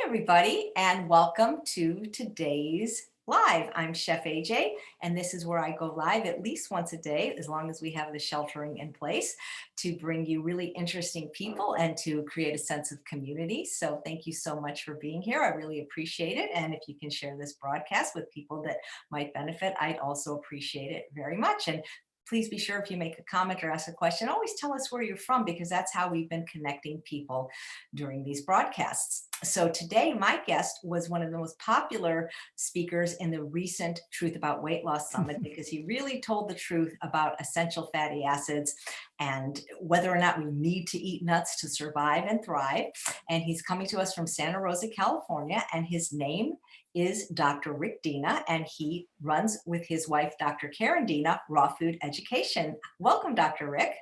everybody, and welcome to today's live. I'm Chef AJ, and this is where I go live at least once a day, as long as we have the sheltering in place, to bring you really interesting people and to create a sense of community. So thank you so much for being here. I really appreciate it. And if you can share this broadcast with people that might benefit, I'd also appreciate it very much. And please be sure, if you make a comment or ask a question, always tell us where you're from, because that's how we've been connecting people during these broadcasts. So today, my guest was one of the most popular speakers in the recent Truth About Weight Loss Summit, because he really told the truth about essential fatty acids and whether or not we need to eat nuts to survive and thrive. And he's coming to us from Santa Rosa, California, and his name is Dr. Rick Dina, and he runs with his wife, Dr. Karin Dina, Raw Food Education. Welcome, Dr. Rick.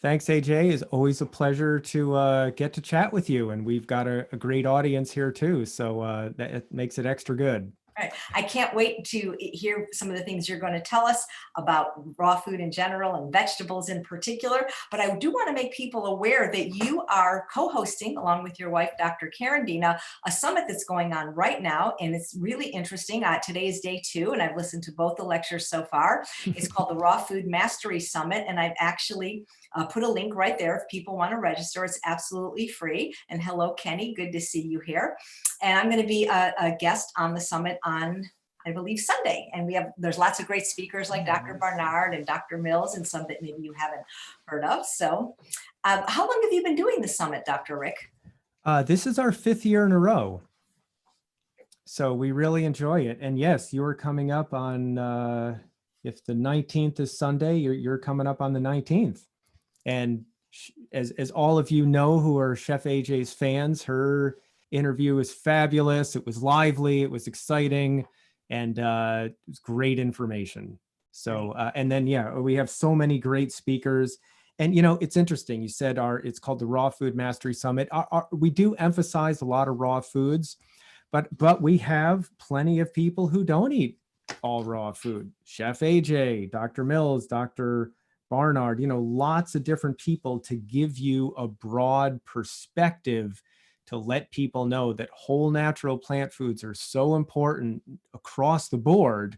Thanks, AJ. It's always a pleasure to get to chat with you. And we've got a great audience here too. So that makes it extra good. Right. I can't wait to hear some of the things you're going to tell us about raw food in general and vegetables in particular. But I do want to make people aware that you are co-hosting, along with your wife, Dr. Karin Dina, a summit that's going on right now. And it's really interesting. Today is day 2, and I've listened to both the lectures so far. It's called the Raw Food Mastery Summit. And I've actually put a link right there if people want to register. It's absolutely free. And hello, Kenny. Good to see you here. And I'm going to be a guest on the summit on, I believe, Sunday. And there's lots of great speakers like Dr. Barnard and Dr. Mills, and some that maybe you haven't heard of. So how long have you been doing the summit, Dr. Rick? This is our 5th year in a row. So we really enjoy it. And yes, you're coming up on, if the 19th is Sunday, you're coming up on the 19th. And as all of you know who are Chef AJ's fans, her interview was fabulous. It was lively. It was exciting. And it was great information. So, and then, yeah, we have so many great speakers. And, you know, it's interesting. You said it's called the Raw Food Mastery Summit. We do emphasize a lot of raw foods, but we have plenty of people who don't eat all raw food. Chef AJ, Dr. Mills, Dr. Barnard, you know, lots of different people to give you a broad perspective, to let people know that whole natural plant foods are so important across the board.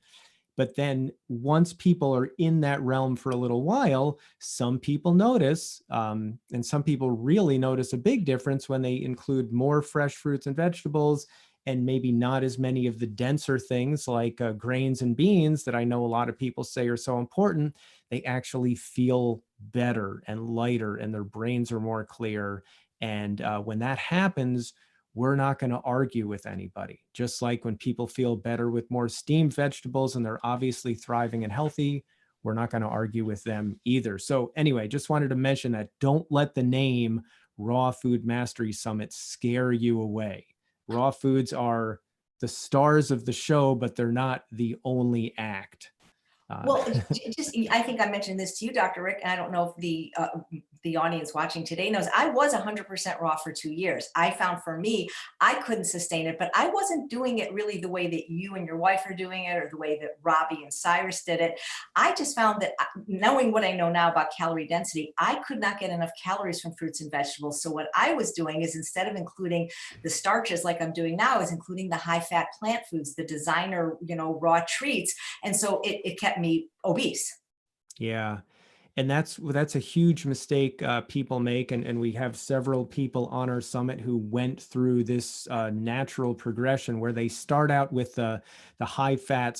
But then once people are in that realm for a little while, some people notice, and some people really notice a big difference when they include more fresh fruits and vegetables, and maybe not as many of the denser things like grains and beans that I know a lot of people say are so important. They actually feel better and lighter, and their brains are more clear. And when that happens, we're not going to argue with anybody. Just like when people feel better with more steamed vegetables and they're obviously thriving and healthy, we're not going to argue with them either. So anyway, just wanted to mention that. Don't let the name Raw Food Mastery Summit scare you away. Raw foods are the stars of the show, but they're not the only act. Well, I think I mentioned this to you, Dr. Rick, and I don't know if the audience watching today knows, I was 100% raw for 2 years. I found for me, I couldn't sustain it, but I wasn't doing it really the way that you and your wife are doing it, or the way that Robbie and Cyrus did it. I just found that, knowing what I know now about calorie density, I could not get enough calories from fruits and vegetables. So what I was doing is, instead of including the starches like I'm doing now, is including the high fat plant foods, the designer, raw treats. And so it kept me obese. Yeah. And that's a huge mistake people make. And we have several people on our summit who went through this natural progression where they start out with the high fat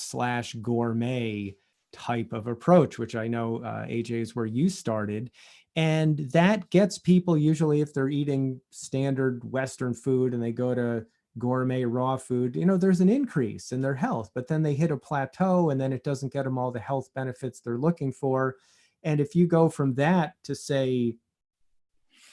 / gourmet type of approach, which I know AJ is where you started. And that gets people, usually if they're eating standard Western food and they go to gourmet raw food, there's an increase in their health, but then they hit a plateau and then it doesn't get them all the health benefits they're looking for. And if you go from that to, say,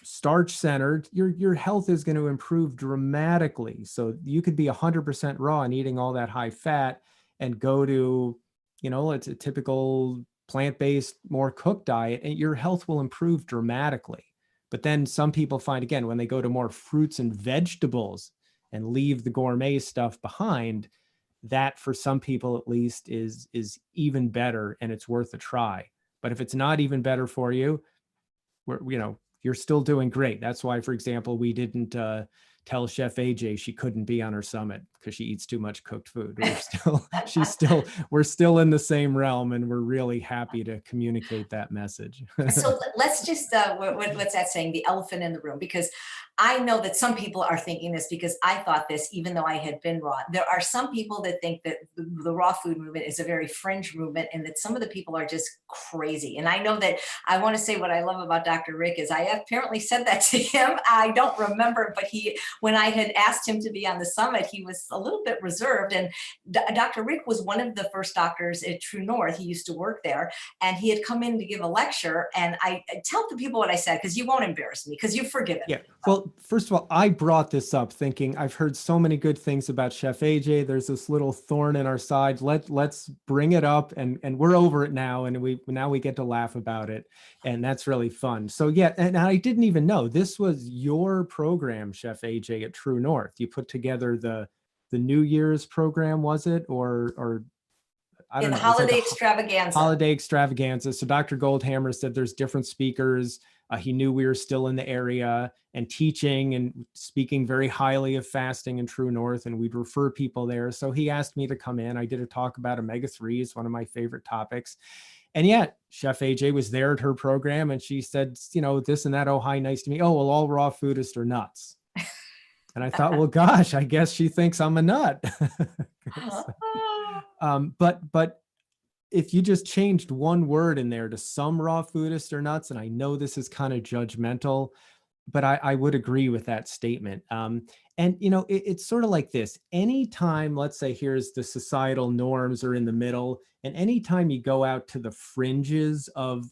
starch centered, your health is going to improve dramatically. So you could be 100% raw and eating all that high fat and go to, it's a typical plant-based, more cooked diet, and your health will improve dramatically. But then some people find, again, when they go to more fruits and vegetables and leave the gourmet stuff behind, that for some people at least is even better, and it's worth a try. But if it's not even better for you, you're still doing great. That's why, for example, we didn't tell Chef AJ she couldn't be on her summit because she eats too much cooked food. We're still in the same realm, and we're really happy to communicate that message. So let's just, what's that saying? The elephant in the room, because I know that some people are thinking this because I thought this, even though I had been raw. There are some people that think that the raw food movement is a very fringe movement and that some of the people are just crazy. And I know that I want to say what I love about Dr. Rick is I apparently said that to him. I don't remember, but when I had asked him to be on the summit, he was a little bit reserved. And Dr. Rick was one of the first doctors at True North. He used to work there, and he had come in to give a lecture. And I tell the people what I said, because you won't embarrass me, because you've forgiven me. Yeah. Well, first of all, I brought this up thinking I've heard so many good things about Chef AJ. There's this little thorn in our side. Let's bring it up, and we're over it now, and we get to laugh about it, and that's really fun. So yeah, and I didn't even know this was your program, Chef AJ, at True North. You put together the New Year's program, was it, or I don't know. Holiday extravaganza. Holiday extravaganza. So Dr. Goldhammer said there's different speakers. He knew we were still in the area and teaching and speaking very highly of fasting in True North, and we'd refer people there. So he asked me to come in. I did a talk about omega-3s, one of my favorite topics. And yet Chef AJ was there at her program, and she said, this and that. Oh, hi, nice to meet you. Oh, well, all raw foodists are nuts. And I thought, well, gosh, I guess she thinks I'm a nut. But if you just changed one word in there to some raw foodists are nuts, and I know this is kind of judgmental, but I would agree with that statement. And it's sort of like this. Anytime, let's say, here's the societal norms are in the middle, and anytime you go out to the fringes of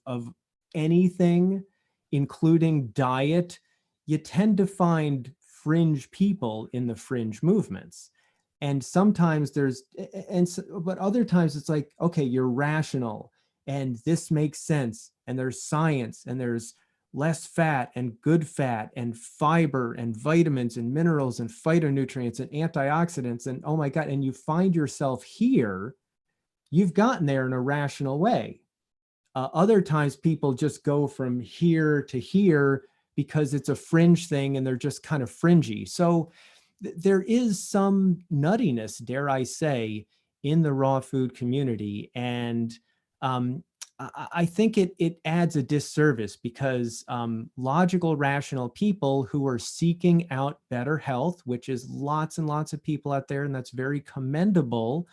anything, including diet, you tend to find fringe people in the fringe movements. And sometimes but other times it's like, okay, you're rational and this makes sense. And there's science, and there's less fat and good fat and fiber and vitamins and minerals and phytonutrients and antioxidants. And oh my God, and you find yourself here, you've gotten there in a rational way. Other times people just go from here to here because it's a fringe thing and they're just kind of fringy. So there is some nuttiness, dare I say, in the raw food community. And I think it adds a disservice because logical, rational people who are seeking out better health, which is lots and lots of people out there, and that's very commendable,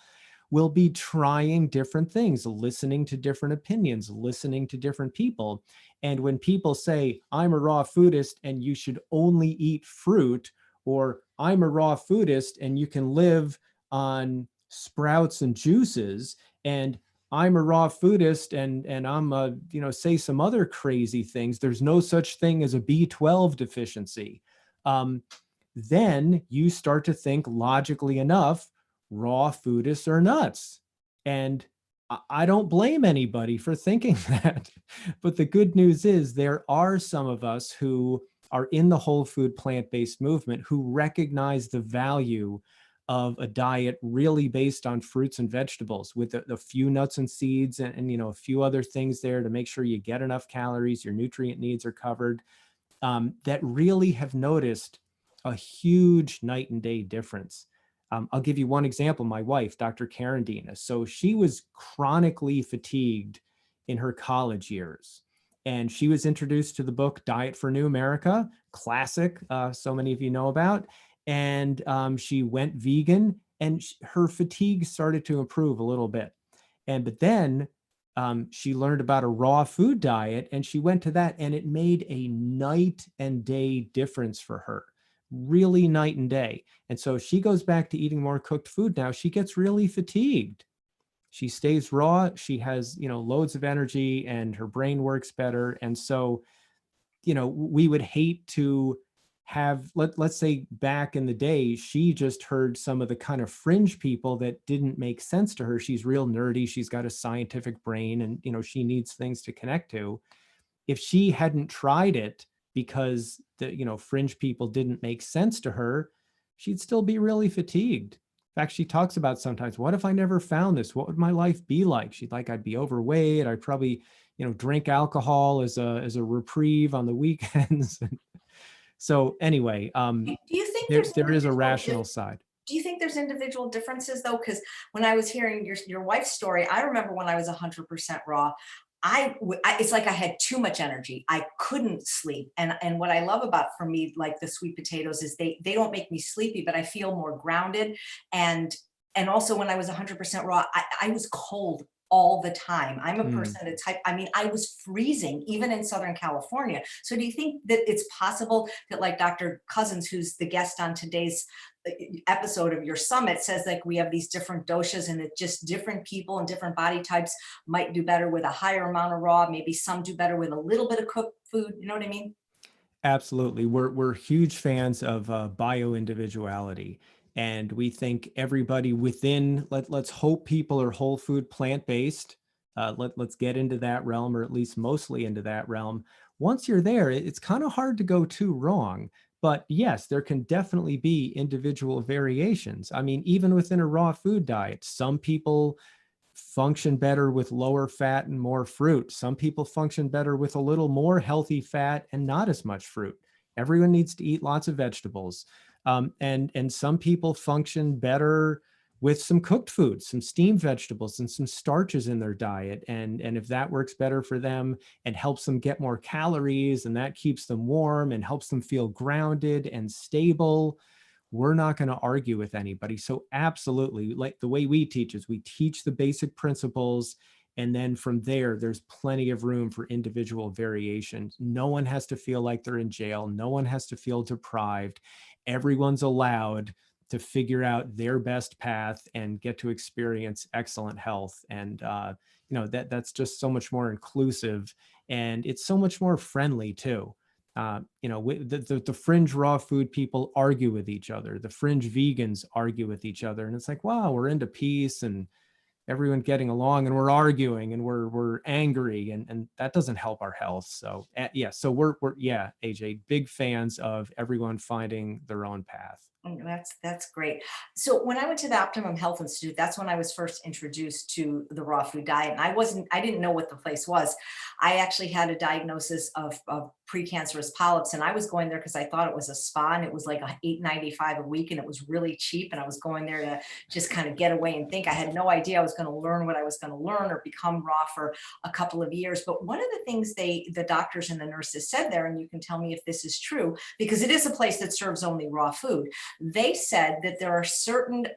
will be trying different things, listening to different opinions, listening to different people. And when people say, I'm a raw foodist and you should only eat fruit, or I'm a raw foodist and you can live on sprouts and juices, and I'm a raw foodist and I'm say some other crazy things. There's no such thing as a B12 deficiency. Then you start to think logically enough, raw foodists are nuts. And I don't blame anybody for thinking that. But the good news is there are some of us who are in the whole food plant-based movement who recognize the value of a diet really based on fruits and vegetables with a few nuts and seeds and a few other things there to make sure you get enough calories, your nutrient needs are covered, that really have noticed a huge night and day difference. I'll give you one example. My wife, Dr. Karin Dina. So she was chronically fatigued in her college years. And she was introduced to the book Diet for New America, classic, so many of you know about. And she went vegan, and her fatigue started to improve a little bit. But then she learned about a raw food diet, and she went to that, and it made a night and day difference for her. Really night and day. And so she goes back to eating more cooked food now. She gets really fatigued. She stays raw. She has, loads of energy, and her brain works better. And so, we would hate to have, let's say back in the day, she just heard some of the kind of fringe people that didn't make sense to her. She's real nerdy. She's got a scientific brain, and, she needs things to connect to. If she hadn't tried it because the, fringe people didn't make sense to her, she'd still be really fatigued. In fact, she talks about sometimes, what if I never found this? What would my life be like? She'd like, I'd be overweight. I'd probably, drink alcohol as a reprieve on the weekends. So anyway, Do you think there is a rational side. do you think there's individual differences though? Because when I was hearing your wife's story, I remember when I was 100% raw, it's like I had too much energy. I couldn't sleep. And what I love about, for me, like the sweet potatoes, is they don't make me sleepy, but I feel more grounded. And also when I was 100% raw, I was cold all the time. I'm a Mm. person that type, I mean, I was freezing even in Southern California. So do you think that it's possible that, like Dr. Cousins, who's the guest on today's episode of your summit, says like we have these different doshas, and that just different people and different body types might do better with a higher amount of raw, maybe some do better with a little bit of cooked food, you know what I mean? Absolutely. We're huge fans of bio-individuality. And we think everybody within, let's hope people are whole food plant-based. Let's get into that realm, or at least mostly into that realm. Once you're there, it's kind of hard to go too wrong. But yes, there can definitely be individual variations. I mean, even within a raw food diet, some people function better with lower fat and more fruit. Some people function better with a little more healthy fat and not as much fruit. Everyone needs to eat lots of vegetables. And some people function better with some cooked foods, some steamed vegetables and some starches in their diet. And if that works better for them and helps them get more calories, and that keeps them warm and helps them feel grounded and stable, we're not going to argue with anybody. So absolutely, like the way we teach is we teach the basic principles, and then from there, there's plenty of room for individual variation. No one has to feel like they're in jail. No one has to feel deprived. Everyone's allowed to figure out their best path and get to experience excellent health. And that's just so much more inclusive, and it's so much more friendly too. The fringe raw food people argue with each other. The fringe vegans argue with each other. And it's like, wow, we're into peace and everyone getting along, and we're arguing and we're angry, and that doesn't help our health. So yeah, so we're yeah, AJ, big fans of everyone finding their own path. That's great. So when I went to the Optimum Health Institute, that's when I was first introduced to the raw food diet. And I didn't know what the place was. I actually had a diagnosis of precancerous polyps, and I was going there because I thought it was a spa, and it was like $8.95 a week, and it was really cheap. And I was going there to just kind of get away and think. I had no idea I was going to learn what I was going to learn or become raw for a couple of years. But one of the things the doctors and the nurses said there, and you can tell me if this is true, because it is a place that serves only raw food. They said that there are certain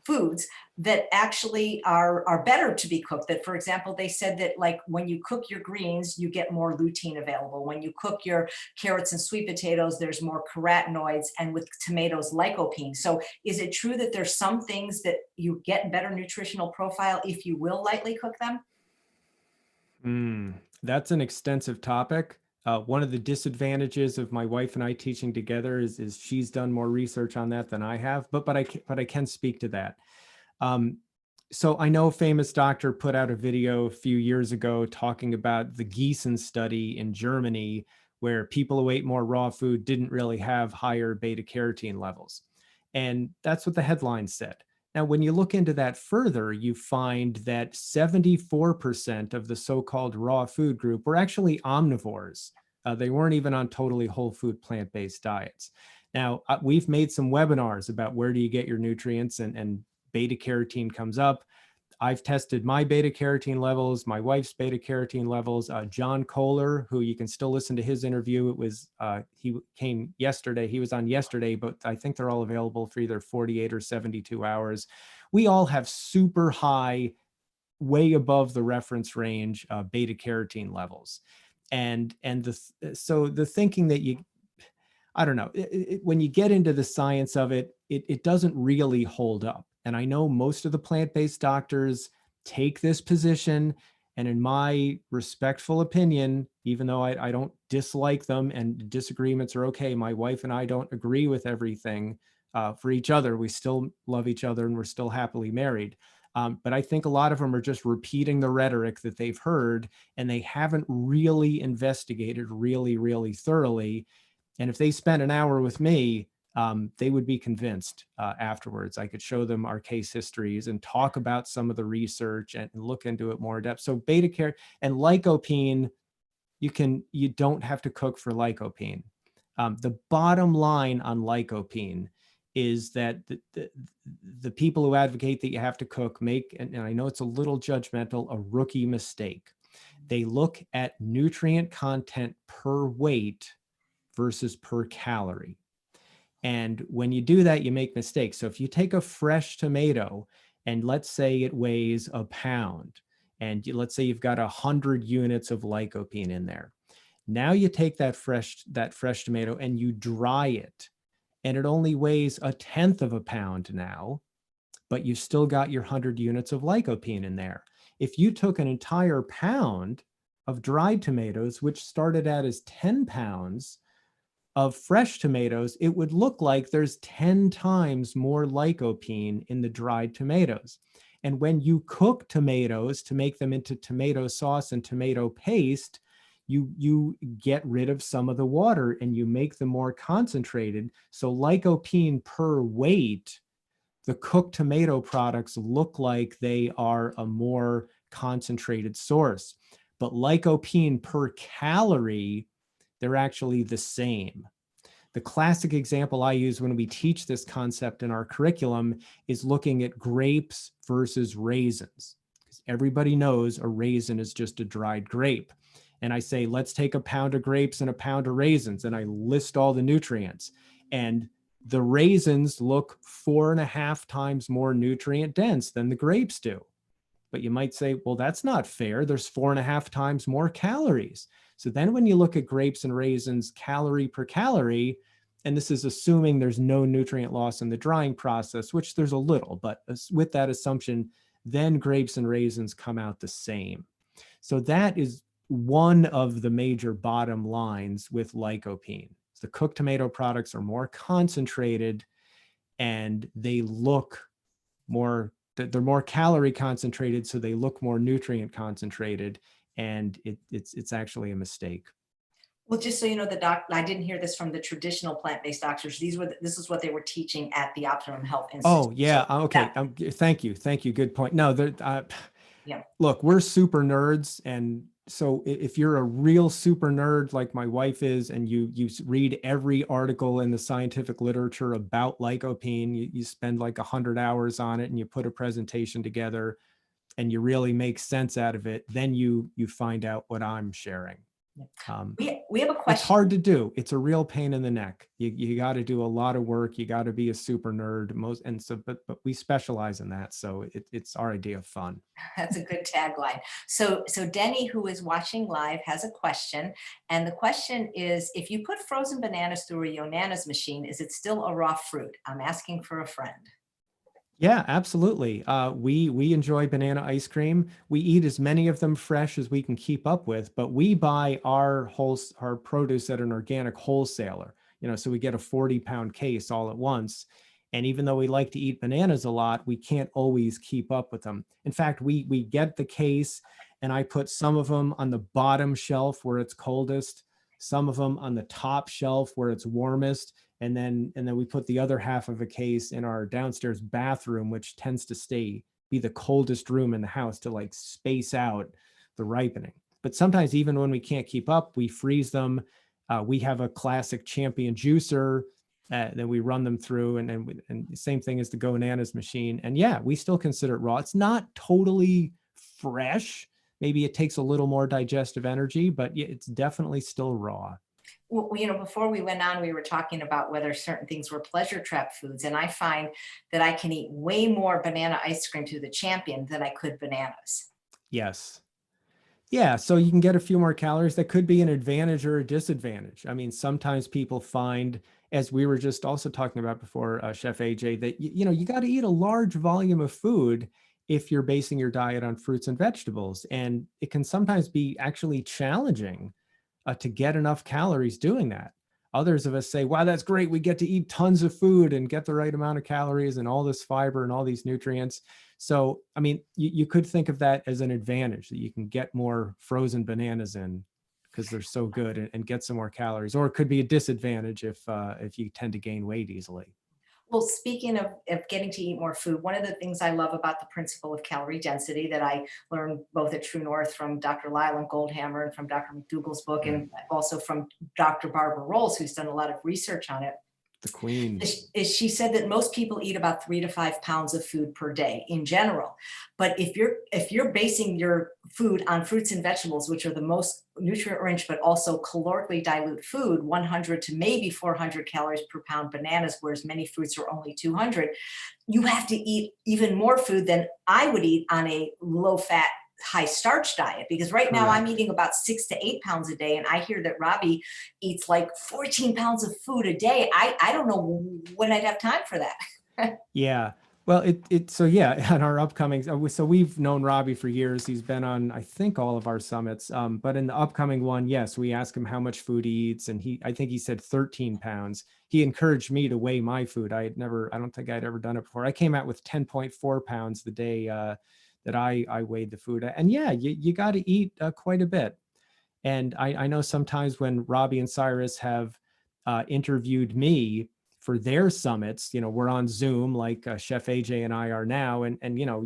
foods that actually are better to be cooked. That, for example, they said that like when you cook your greens, you get more lutein available. When you cook your carrots and sweet potatoes, there's more carotenoids, and with tomatoes, lycopene. So is it true that there's some things that you get better nutritional profile if you will lightly cook them? That's an extensive topic. One of the disadvantages of my wife and I teaching together is she's done more research on that than I have, but I can speak to that. So I know a famous doctor put out a video a few years ago talking about the Gießen study in Germany, where people who ate more raw food didn't really have higher beta carotene levels. And that's what the headline said. Now, when you look into that further, you find that 74% of the so-called raw food group were actually omnivores. They weren't even on totally whole food plant-based diets. Now, we've made some webinars about where do you get your nutrients, and beta carotene comes up. I've tested my beta carotene levels, my wife's beta carotene levels. John Kohler, who you can still listen to his interview, it was he came yesterday. He was on yesterday, but I think they're all available for either 48 or 72 hours. We all have super high, way above the reference range beta carotene levels, and so the thinking that I don't know, when you get into the science of it, it doesn't really hold up. And I know most of the plant-based doctors take this position. And in my respectful opinion, even though I don't dislike them and disagreements are okay, my wife and I don't agree with everything for each other. We still love each other and we're still happily married. But I think a lot of them are just repeating the rhetoric that they've heard, and they haven't really investigated really, really thoroughly. And if they spent an hour with me, they would be convinced afterwards. I could show them our case histories and talk about some of the research and look into it more in depth. So beta carotene and lycopene, you don't have to cook for lycopene. The bottom line on lycopene is that the people who advocate that you have to cook make, and I know it's a little judgmental, a rookie mistake. They look at nutrient content per weight versus per calorie. And when you do that, you make mistakes. So if you take a fresh tomato and let's say it weighs a pound, and let's say you've got 100 units of lycopene in there. Now you take that fresh tomato and you dry it, and it only weighs 1/10 of a pound now, but you still got your 100 units of lycopene in there. If you took an entire pound of dried tomatoes, which started out as 10 pounds of fresh tomatoes, it would look like there's 10 times more lycopene in the dried tomatoes. And when you cook tomatoes to make them into tomato sauce and tomato paste, you get rid of some of the water and you make them more concentrated. So lycopene per weight, the cooked tomato products look like they are a more concentrated source. But lycopene per calorie, they're actually the same. The classic example I use when we teach this concept in our curriculum is looking at grapes versus raisins. Because everybody knows a raisin is just a dried grape. And I say, let's take a pound of grapes and a pound of raisins. And I list all the nutrients. And the raisins look 4.5 times more nutrient dense than the grapes do. But you might say, well, that's not fair. There's 4.5 times more calories. So then when you look at grapes and raisins, calorie per calorie, and this is assuming there's no nutrient loss in the drying process, which there's a little, but with that assumption, then grapes and raisins come out the same. So that is one of the major bottom lines with lycopene. The cooked tomato products are more concentrated and they look more, they're more calorie concentrated, so they look more nutrient concentrated, and it's actually a mistake. Well, just so you know, I didn't hear this from the traditional plant-based doctors. This is what they were teaching at the Optimum Health Institute. Oh yeah, So, okay. Thank you. Good point. No, yeah. Look, we're super nerds, and so if you're a real super nerd like my wife is, and you read every article in the scientific literature about lycopene, you spend like 100 hours on it, and you put a presentation together, and you really make sense out of it, then you find out what I'm sharing. We have a question. It's hard to do. It's a real pain in the neck. You got to do a lot of work. You got to be a super nerd. But we specialize in that, so it's our idea of fun. That's a good tagline. So Denny, who is watching live, has a question, and the question is: if you put frozen bananas through a Yonanas machine, is it still a raw fruit? I'm asking for a friend. Yeah, absolutely. We enjoy banana ice cream. We eat as many of them fresh as we can keep up with, but we buy our produce at an organic wholesaler, so we get a 40-pound case all at once. And even though we like to eat bananas a lot, we can't always keep up with them. In fact, we get the case and I put some of them on the bottom shelf where it's coldest, some of them on the top shelf where it's warmest. And then we put the other half of a case in our downstairs bathroom, which tends to be the coldest room in the house to like space out the ripening. But sometimes even when we can't keep up, we freeze them. We have a classic Champion juicer that we run them through, and the same thing as the Go-Nanas machine. And yeah, we still consider it raw. It's not totally fresh. Maybe it takes a little more digestive energy, but it's definitely still raw. Well, before we went on, we were talking about whether certain things were pleasure trap foods. And I find that I can eat way more banana ice cream through the Champion than I could bananas. Yes. Yeah. So you can get a few more calories. That could be an advantage or a disadvantage. I mean, sometimes people find, as we were just also talking about before, Chef AJ, that, you got to eat a large volume of food if you're basing your diet on fruits and vegetables. And it can sometimes be actually challenging to get enough calories doing that. Others of us say, wow, that's great. We get to eat tons of food and get the right amount of calories and all this fiber and all these nutrients. So, I mean, you could think of that as an advantage, that you can get more frozen bananas in because they're so good, and get some more calories. Or it could be a disadvantage if you tend to gain weight easily. Well, speaking of getting to eat more food, one of the things I love about the principle of calorie density that I learned both at True North from Dr. Lyland Goldhammer and from Dr. McDougall's book, Mm. and also from Dr. Barbara Rolls, who's done a lot of research on it, The queen. is she said that most people eat about 3 to 5 pounds of food per day in general. But if you're basing your food on fruits and vegetables, which are the most nutrient rich but also calorically dilute food, 100 to maybe 400 calories per pound bananas, whereas many fruits are only 200, you have to eat even more food than I would eat on a low fat, high starch diet, because right now I'm Correct. eating about 6 to 8 pounds a day, and I hear that Robbie eats like 14 pounds of food a day. I don't know when I'd have time for that. Yeah. Well, so yeah, on our upcoming, so we've known Robbie for years. He's been on, I think, all of our summits. But in the upcoming one, yes, we ask him how much food he eats, and I think he said 13 pounds. He encouraged me to weigh my food. I don't think I'd ever done it before. I came out with 10.4 pounds the day that I weighed the food. And yeah, you got to eat quite a bit. And I know sometimes when Robbie and Cyrus have interviewed me for their summits, we're on Zoom like Chef AJ and I are now, and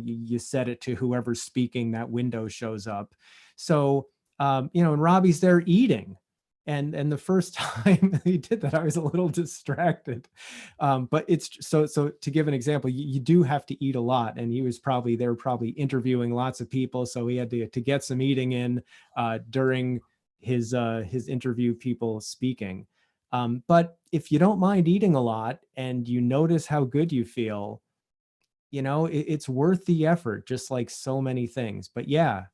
you set it to whoever's speaking, that window shows up. So and Robbie's there eating, and the first time he did that, I was a little distracted. But it's so to give an example, you do have to eat a lot, and they were probably interviewing lots of people, so he had to get some eating in during his interview, people speaking. But if you don't mind eating a lot and you notice how good you feel, it's worth the effort, just like so many things. But yeah.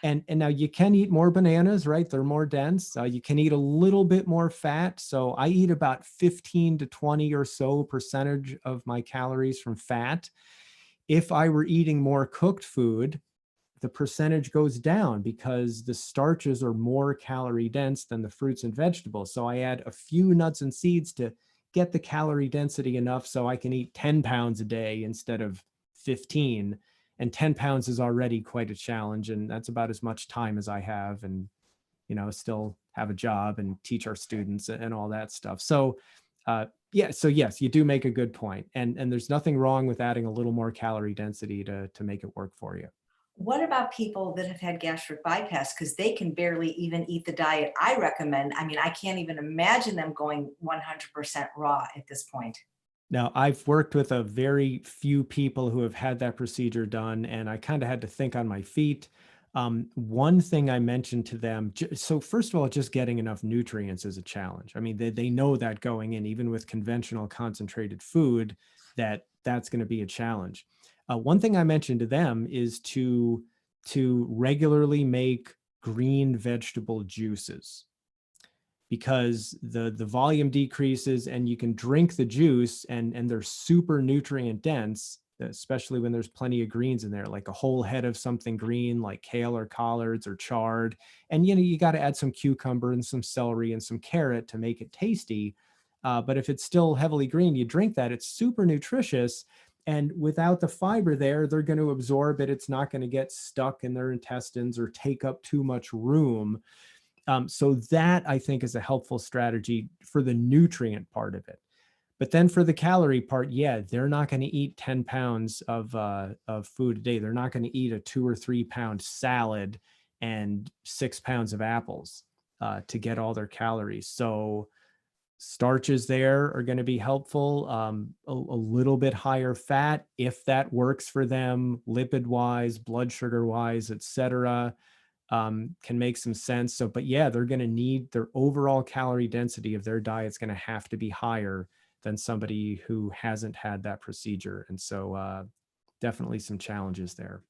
And now you can eat more bananas, right? They're more dense. You can eat a little bit more fat. So I eat about 15 to 20 or so percentage of my calories from fat. If I were eating more cooked food, the percentage goes down because the starches are more calorie dense than the fruits and vegetables. So I add a few nuts and seeds to get the calorie density enough so I can eat 10 pounds a day instead of 15. And 10 pounds is already quite a challenge. And that's about as much time as I have, and, still have a job and teach our students and all that stuff. So, yeah. So yes, you do make a good point. And there's nothing wrong with adding a little more calorie density to make it work for you. What about people that have had gastric bypass? Because they can barely even eat the diet I recommend. I mean, I can't even imagine them going 100% raw at this point. Now, I've worked with a very few people who have had that procedure done, and I kind of had to think on my feet. One thing I mentioned to them, so first of all, just getting enough nutrients is a challenge. I mean, they know that going in, even with conventional concentrated food, that's going to be a challenge. One thing I mentioned to them is to regularly make green vegetable juices, because the volume decreases and you can drink the juice, and they're super nutrient dense, especially when there's plenty of greens in there, like a whole head of something green like kale or collards or chard. And you got to add some cucumber and some celery and some carrot to make it tasty. But if it's still heavily green, you drink that, it's super nutritious. And without the fiber there, they're going to absorb it. It's not going to get stuck in their intestines or take up too much room. So that, I think, is a helpful strategy for the nutrient part of it. But then for the calorie part, yeah, they're not going to eat 10 pounds of food a day. They're not going to eat a 2 or 3 pound salad and 6 pounds of apples to get all their calories. So starches there are going to be helpful. A little bit higher fat, if that works for them, lipid wise, blood sugar wise, etc., can make some sense. So, but yeah, they're going to need, their overall calorie density of their diet is going to have to be higher than somebody who hasn't had that procedure. And so definitely some challenges there.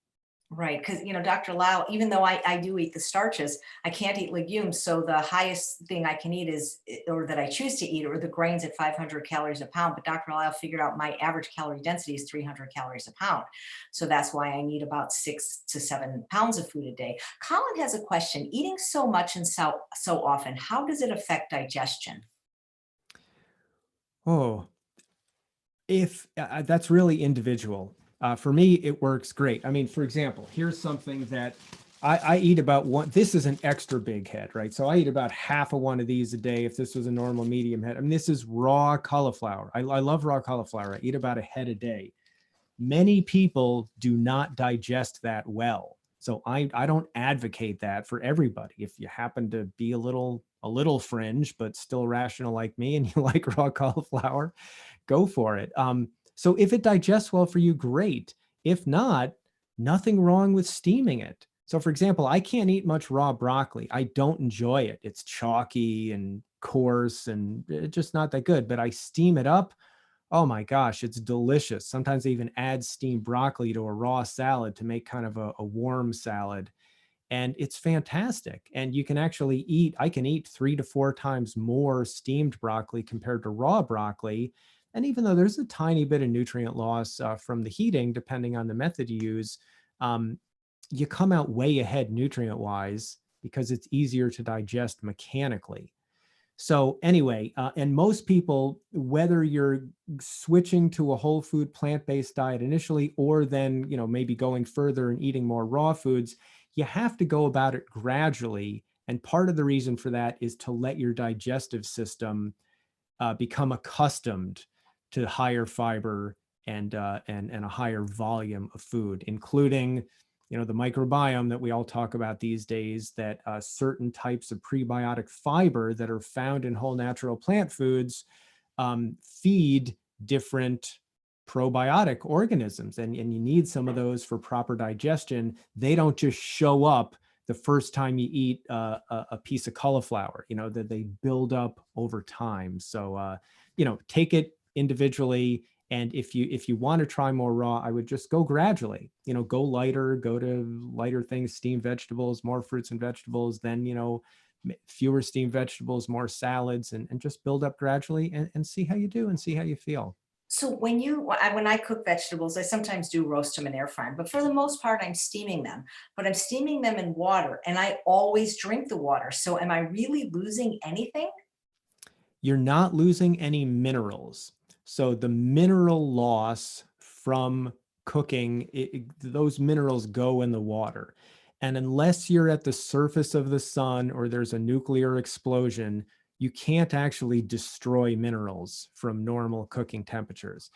Right. Because, Dr. Lau, even though I do eat the starches, I can't eat legumes. So the highest thing I can eat or that I choose to eat, are the grains at 500 calories a pound. But Dr. Lau figured out my average calorie density is 300 calories a pound. So that's why I need about 6 to 7 pounds of food a day. Colin has a question. Eating so much and so often, how does it affect digestion? Oh, if that's really individual. For me, it works great. I mean, for example, here's something that I eat about one. This is an extra big head, right? So I eat about half of one of these a day. If this was a normal medium head, I mean, this is raw cauliflower. I love raw cauliflower. I eat about a head a day. Many people do not digest that well. So I don't advocate that for everybody. If you happen to be a little fringe, but still rational like me, and you like raw cauliflower, go for it. So if it digests well for you, great. If not, nothing wrong with steaming it. So for example, I can't eat much raw broccoli. I don't enjoy it. It's chalky and coarse and it's just not that good, but I steam it up. Oh my gosh, it's delicious. Sometimes they even add steamed broccoli to a raw salad to make kind of a warm salad. And it's fantastic. And you can actually I can eat 3 to 4 times more steamed broccoli compared to raw broccoli. And even though there's a tiny bit of nutrient loss from the heating, depending on the method you use, um, you come out way ahead nutrient wise because it's easier to digest mechanically. So anyway, and most people, whether you're switching to a whole food plant-based diet initially, or then, maybe going further and eating more raw foods, you have to go about it gradually. And part of the reason for that is to let your digestive system become accustomed to higher fiber and a higher volume of food, including the microbiome that we all talk about these days, that certain types of prebiotic fiber that are found in whole natural plant foods feed different probiotic organisms. And you need some of those for proper digestion. They don't just show up the first time you eat a piece of cauliflower, that they build up over time. So, take it individually. And if you want to try more raw, I would just go gradually, go lighter, go to lighter things, steamed vegetables, more fruits and vegetables, then, fewer steamed vegetables, more salads, and just build up gradually and see how you do and see how you feel. So when I cook vegetables, I sometimes do roast them in air frying, but for the most part, I'm steaming them. But I'm steaming them in water, and I always drink the water. So am I really losing anything? You're not losing any minerals. So the mineral loss from cooking, those minerals go in the water. And unless you're at the surface of the sun or there's a nuclear explosion, you can't actually destroy minerals from normal cooking temperatures.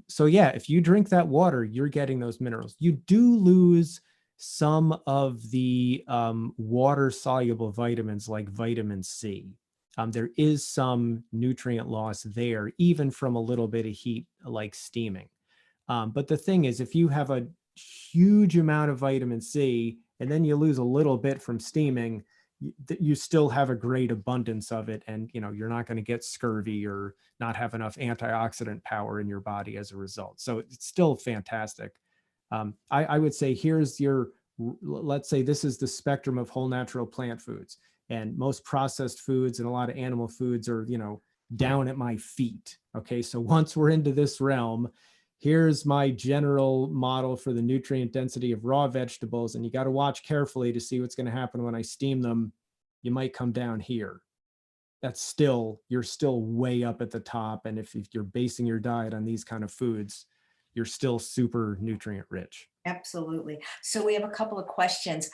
So yeah, if you drink that water, you're getting those minerals. You do lose some of the water-soluble vitamins like vitamin C. There is some nutrient loss there, even from a little bit of heat like steaming. But the thing is, if you have a huge amount of vitamin C and then you lose a little bit from steaming, you still have a great abundance of it. And, you're not going to get scurvy or not have enough antioxidant power in your body as a result. So it's still fantastic. I would say let's say this is the spectrum of whole natural plant foods. And most processed foods and a lot of animal foods are, down at my feet. Okay. So once we're into this realm, here's my general model for the nutrient density of raw vegetables. And you got to watch carefully to see what's going to happen when I steam them. You might come down here. You're still way up at the top. And if you're basing your diet on these kind of foods, you're still super nutrient rich. Absolutely. So we have a couple of questions.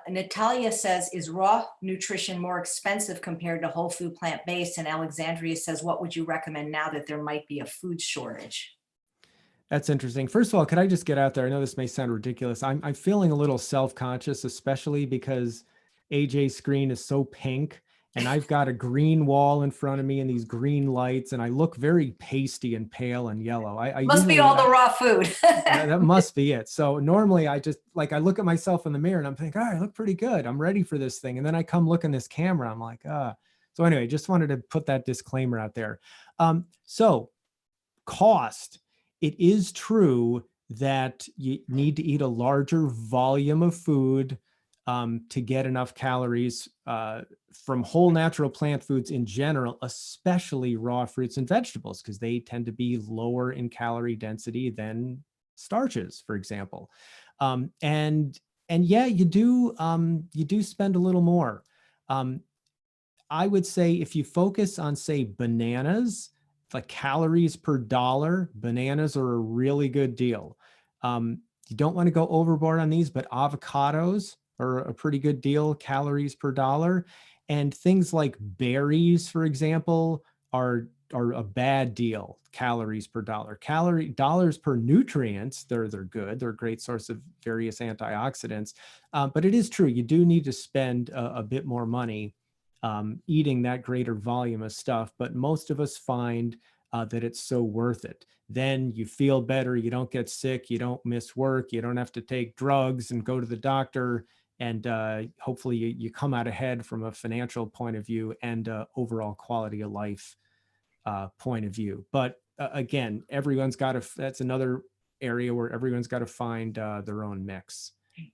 Natalia says, is raw nutrition more expensive compared to whole food plant-based? And Alexandria says, what would you recommend now that there might be a food shortage? That's interesting. First of all, could I just get out there? I know this may sound ridiculous. I'm feeling a little self-conscious, especially because AJ's screen is so pink and I've got a green wall in front of me and these green lights, and I look very pasty and pale and yellow. I Must be usually, all the raw food. that must be it. So normally I look at myself in the mirror and I'm thinking, I look pretty good. I'm ready for this thing. And then I come look in this camera. I'm like, So anyway, just wanted to put that disclaimer out there. So cost. It is true that you need to eat a larger volume of food to get enough calories from whole natural plant foods in general, especially raw fruits and vegetables, because they tend to be lower in calorie density than starches, for example. And yeah, you do spend a little more. I would say if you focus on, say, bananas, the calories per dollar, bananas are a really good deal. You don't want to go overboard on these, but avocados, are a pretty good deal, calories per dollar. And things like berries, for example, are a bad deal, calories per dollar. Calorie dollars per nutrients, they're good. They're a great source of various antioxidants. But it is true, you do need to spend a bit more money eating that greater volume of stuff. But most of us find that it's so worth it. Then you feel better, you don't get sick, you don't miss work, you don't have to take drugs and go to the doctor. And hopefully you come out ahead from a financial point of view and overall quality of life point of view. But again, everyone's got to, that's another area where everyone's got to find their own mix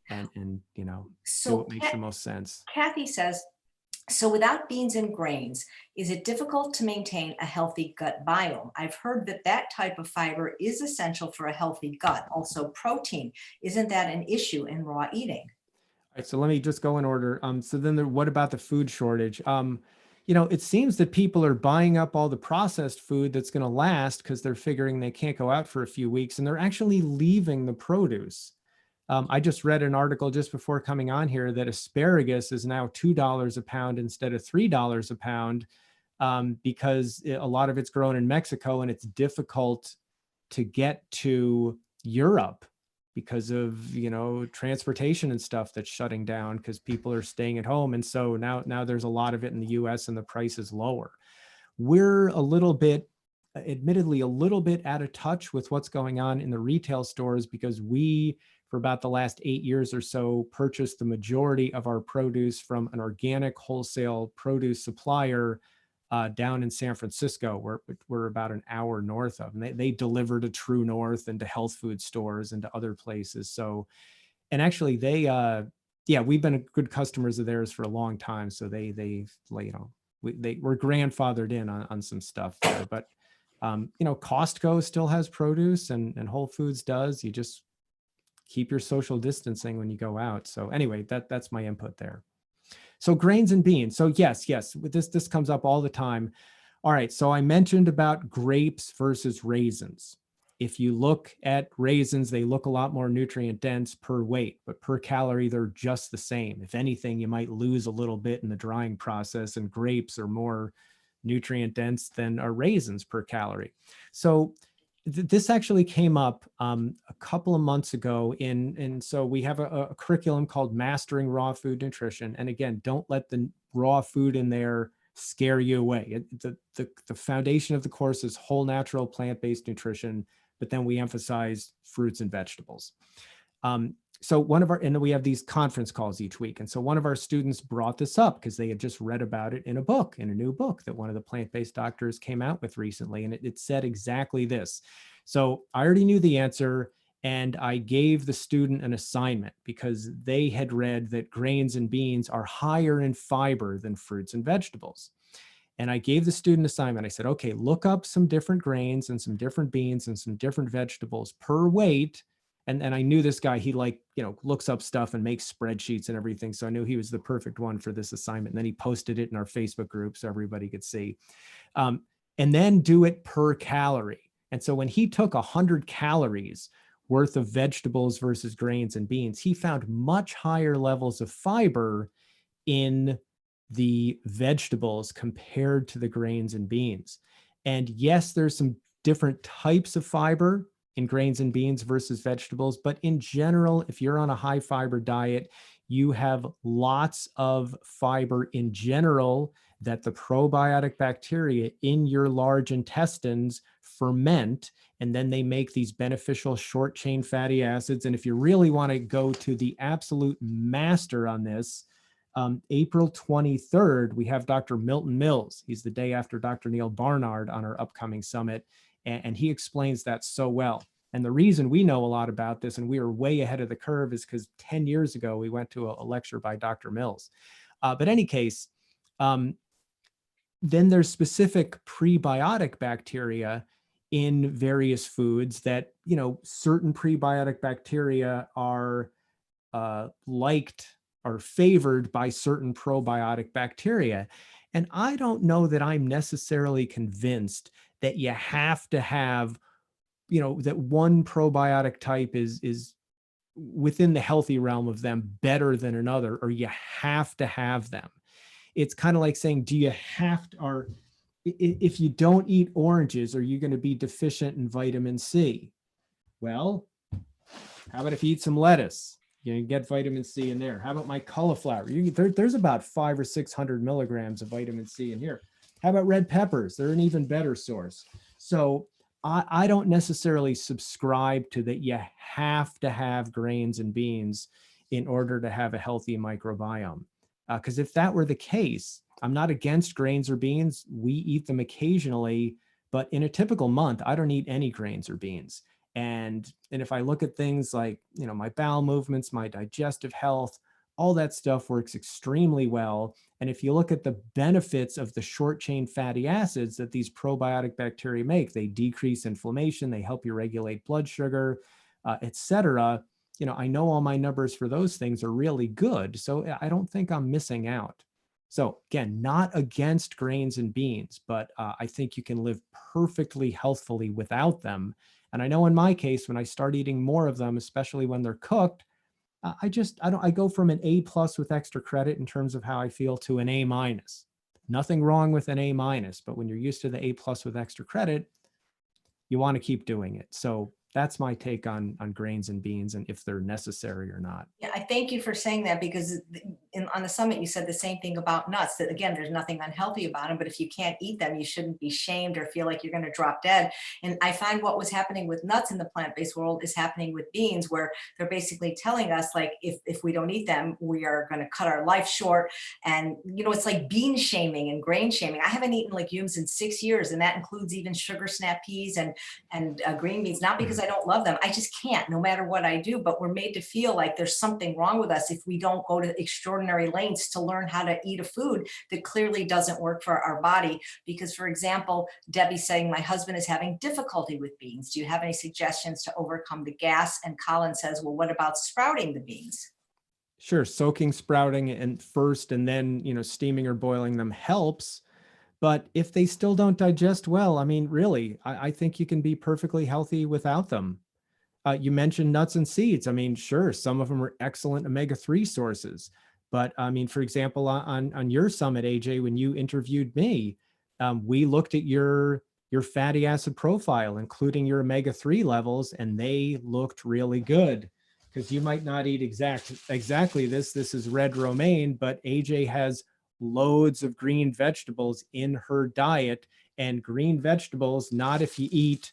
and do So what makes the most sense. Kathy says, so without beans and grains, is it difficult to maintain a healthy gut biome? I've heard that that type of fiber is essential for a healthy gut. Also protein. Isn't that an issue in raw eating? All right, so let me just go in order. So then what about the food shortage? It seems that people are buying up all the processed food that's going to last because they're figuring they can't go out for a few weeks, and they're actually leaving the produce. I just read an article just before coming on here that asparagus is now $2 a pound instead of $3 a pound because a lot of it's grown in Mexico and it's difficult to get to Europe because of transportation and stuff that's shutting down because people are staying at home. And so now there's a lot of it in the US and the price is lower. We're admittedly a little bit out of touch with what's going on in the retail stores because we, for about the last 8 years or so, purchased the majority of our produce from an organic wholesale produce supplier down in San Francisco, where we're about an hour north of, and they deliver to True North and to health food stores and to other places. So, and actually we've been good customers of theirs for a long time. So they were grandfathered in on some stuff there, but Costco still has produce and Whole Foods does. You just keep your social distancing when you go out. So anyway, that's my input there. So grains and beans. So yes, this comes up all the time. All right, so I mentioned about grapes versus raisins. If you look at raisins, they look a lot more nutrient dense per weight, but per calorie, they're just the same. If anything, you might lose a little bit in the drying process, and grapes are more nutrient dense than raisins per calorie. So this actually came up a couple of months ago and so we have a curriculum called Mastering Raw Food Nutrition. And again, don't let the raw food in there scare you away. The foundation of the course is whole, natural, plant-based nutrition, but then we emphasize fruits and vegetables. And we have these conference calls each week. And so one of our students brought this up because they had just read about it in a new book that one of the plant-based doctors came out with recently. And it said exactly this. So I already knew the answer and I gave the student an assignment because they had read that grains and beans are higher in fiber than fruits and vegetables. And I gave the student assignment. I said, okay, look up some different grains and some different beans and some different vegetables per weight. And I knew this guy, he looks up stuff and makes spreadsheets and everything. So I knew he was the perfect one for this assignment. And then he posted it in our Facebook group so everybody could see. And then do it per calorie. And so when he took 100 calories worth of vegetables versus grains and beans, he found much higher levels of fiber in the vegetables compared to the grains and beans. And yes, there's some different types of fiber in grains and beans versus vegetables. But in general, if you're on a high fiber diet, you have lots of fiber in general that the probiotic bacteria in your large intestines ferment, and then they make these beneficial short chain fatty acids. And if you really want to go to the absolute master on this, April 23rd, we have Dr. Milton Mills. He's the day after Dr. Neil Barnard on our upcoming summit. And he explains that so well. And the reason we know a lot about this and we are way ahead of the curve is because 10 years ago, we went to a lecture by Dr. Mills. But any case, then there's specific prebiotic bacteria in various foods that, certain prebiotic bacteria are liked or favored by certain probiotic bacteria. And I don't know that I'm necessarily convinced that you have to have, that one probiotic type is within the healthy realm of them better than another, or you have to have them. It's kind of like saying, do you have to, or if you don't eat oranges, are you going to be deficient in vitamin C? Well, how about if you eat some lettuce? You can get vitamin C in there. How about my cauliflower? There's about 500 or 600 milligrams of vitamin C in here. How about red peppers? They're an even better source. So I don't necessarily subscribe to that you have to have grains and beans in order to have a healthy microbiome. Because if that were the case, I'm not against grains or beans. We eat them occasionally, but in a typical month, I don't eat any grains or beans. And if I look at things like, my bowel movements, my digestive health, all that stuff works extremely well. And if you look at the benefits of the short chain fatty acids that these probiotic bacteria make, they decrease inflammation, they help you regulate blood sugar, etc. I know all my numbers for those things are really good. So I don't think I'm missing out. So again, not against grains and beans, but I think you can live perfectly healthfully without them. And I know in my case, when I start eating more of them, especially when they're cooked, I go from an A+ with extra credit in terms of how I feel to an A-. Nothing wrong with an A-, but when you're used to the A+ with extra credit, you want to keep doing it. So that's my take on grains and beans and if they're necessary or not. Yeah, I thank you for saying that, because on the summit, you said the same thing about nuts, that again, there's nothing unhealthy about them, but if you can't eat them, you shouldn't be shamed or feel like you're going to drop dead. And I find what was happening with nuts in the plant-based world is happening with beans, where they're basically telling us, like, if we don't eat them, we are going to cut our life short. And, it's like bean shaming and grain shaming. I haven't eaten legumes in 6 years, and that includes even sugar snap peas and green beans, not because I don't love them. I just can't, no matter what I do. But we're made to feel like there's something wrong with us if we don't go to extraordinary lengths to learn how to eat a food that clearly doesn't work for our body. Because, for example, Debbie's saying, my husband is having difficulty with beans. Do you have any suggestions to overcome the gas? And Colin says, well, what about sprouting the beans? Sure, soaking, sprouting, and first, and then steaming or boiling them helps. But if they still don't digest well, I mean, really, I think you can be perfectly healthy without them. You mentioned nuts and seeds. I mean, sure, some of them are excellent omega-3 sources. But I mean, for example, on your summit, AJ, when you interviewed me, we looked at your fatty acid profile, including your omega-3 levels, and they looked really good. Because you might not eat exactly this. This is red romaine, but AJ has loads of green vegetables in her diet, and green vegetables, not if you eat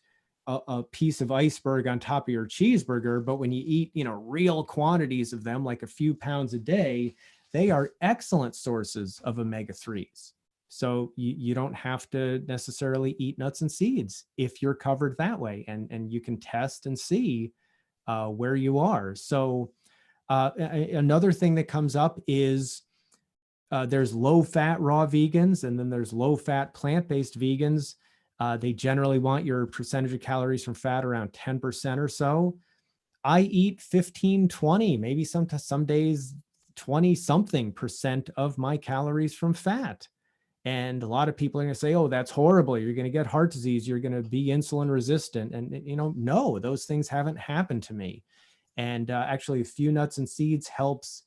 a piece of iceberg on top of your cheeseburger, but when you eat, real quantities of them, like a few pounds a day, they are excellent sources of omega-3s. So you don't have to necessarily eat nuts and seeds if you're covered that way, and you can test and see where you are. So another thing that comes up is there's low-fat raw vegans, and then there's low-fat plant-based vegans. They generally want your percentage of calories from fat around 10% or so. I eat 15, 20, maybe some days 20 something percent of my calories from fat. And a lot of people are going to say, oh, that's horrible. You're going to get heart disease. You're going to be insulin resistant. And, no, those things haven't happened to me. And actually, a few nuts and seeds helps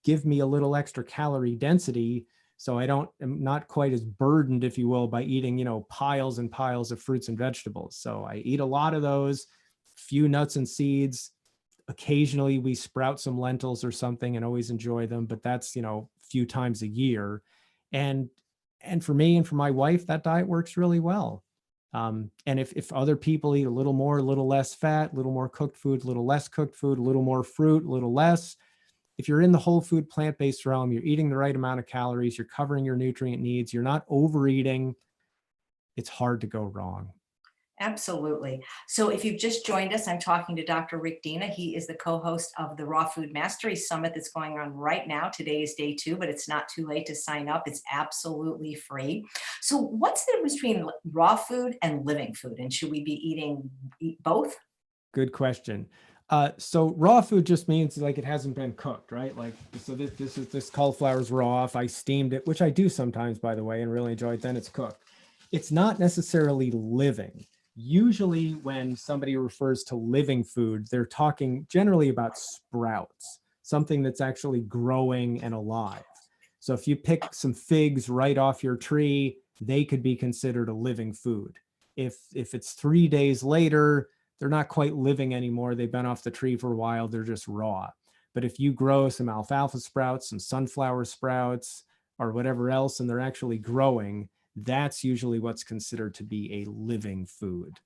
give me a little extra calorie density. So I'm not quite as burdened, if you will, by eating, piles and piles of fruits and vegetables. So I eat a lot of those, few nuts and seeds. Occasionally we sprout some lentils or something and always enjoy them, but that's, a few times a year. And for me and for my wife, that diet works really well. And if other people eat a little more, a little less fat, a little more cooked food, a little less cooked food, a little more fruit, a little less, if you're in the whole food plant-based realm, you're eating the right amount of calories, you're covering your nutrient needs, you're not overeating, it's hard to go wrong. Absolutely. So if you've just joined us, I'm talking to Dr. Rick Dina. He is the co-host of the Raw Food Mastery Summit that's going on right now. Today is day 2, but it's not too late to sign up. It's absolutely free. So what's the difference between raw food and living food? And should we be eat both? Good question. So raw food just means like it hasn't been cooked, right? Like, so this cauliflower is raw. If I steamed it, which I do sometimes, by the way, and really enjoy it, then it's cooked. It's not necessarily living. usually when somebody refers to living food, they're talking generally about sprouts, something that's actually growing and alive. So if you pick some figs right off your tree, they could be considered a living food. If it's 3 days later, they're not quite living anymore. They've been off the tree for a while. They're just raw. But if you grow some alfalfa sprouts, some sunflower sprouts, or whatever else, and they're actually growing, that's usually what's considered to be a living food.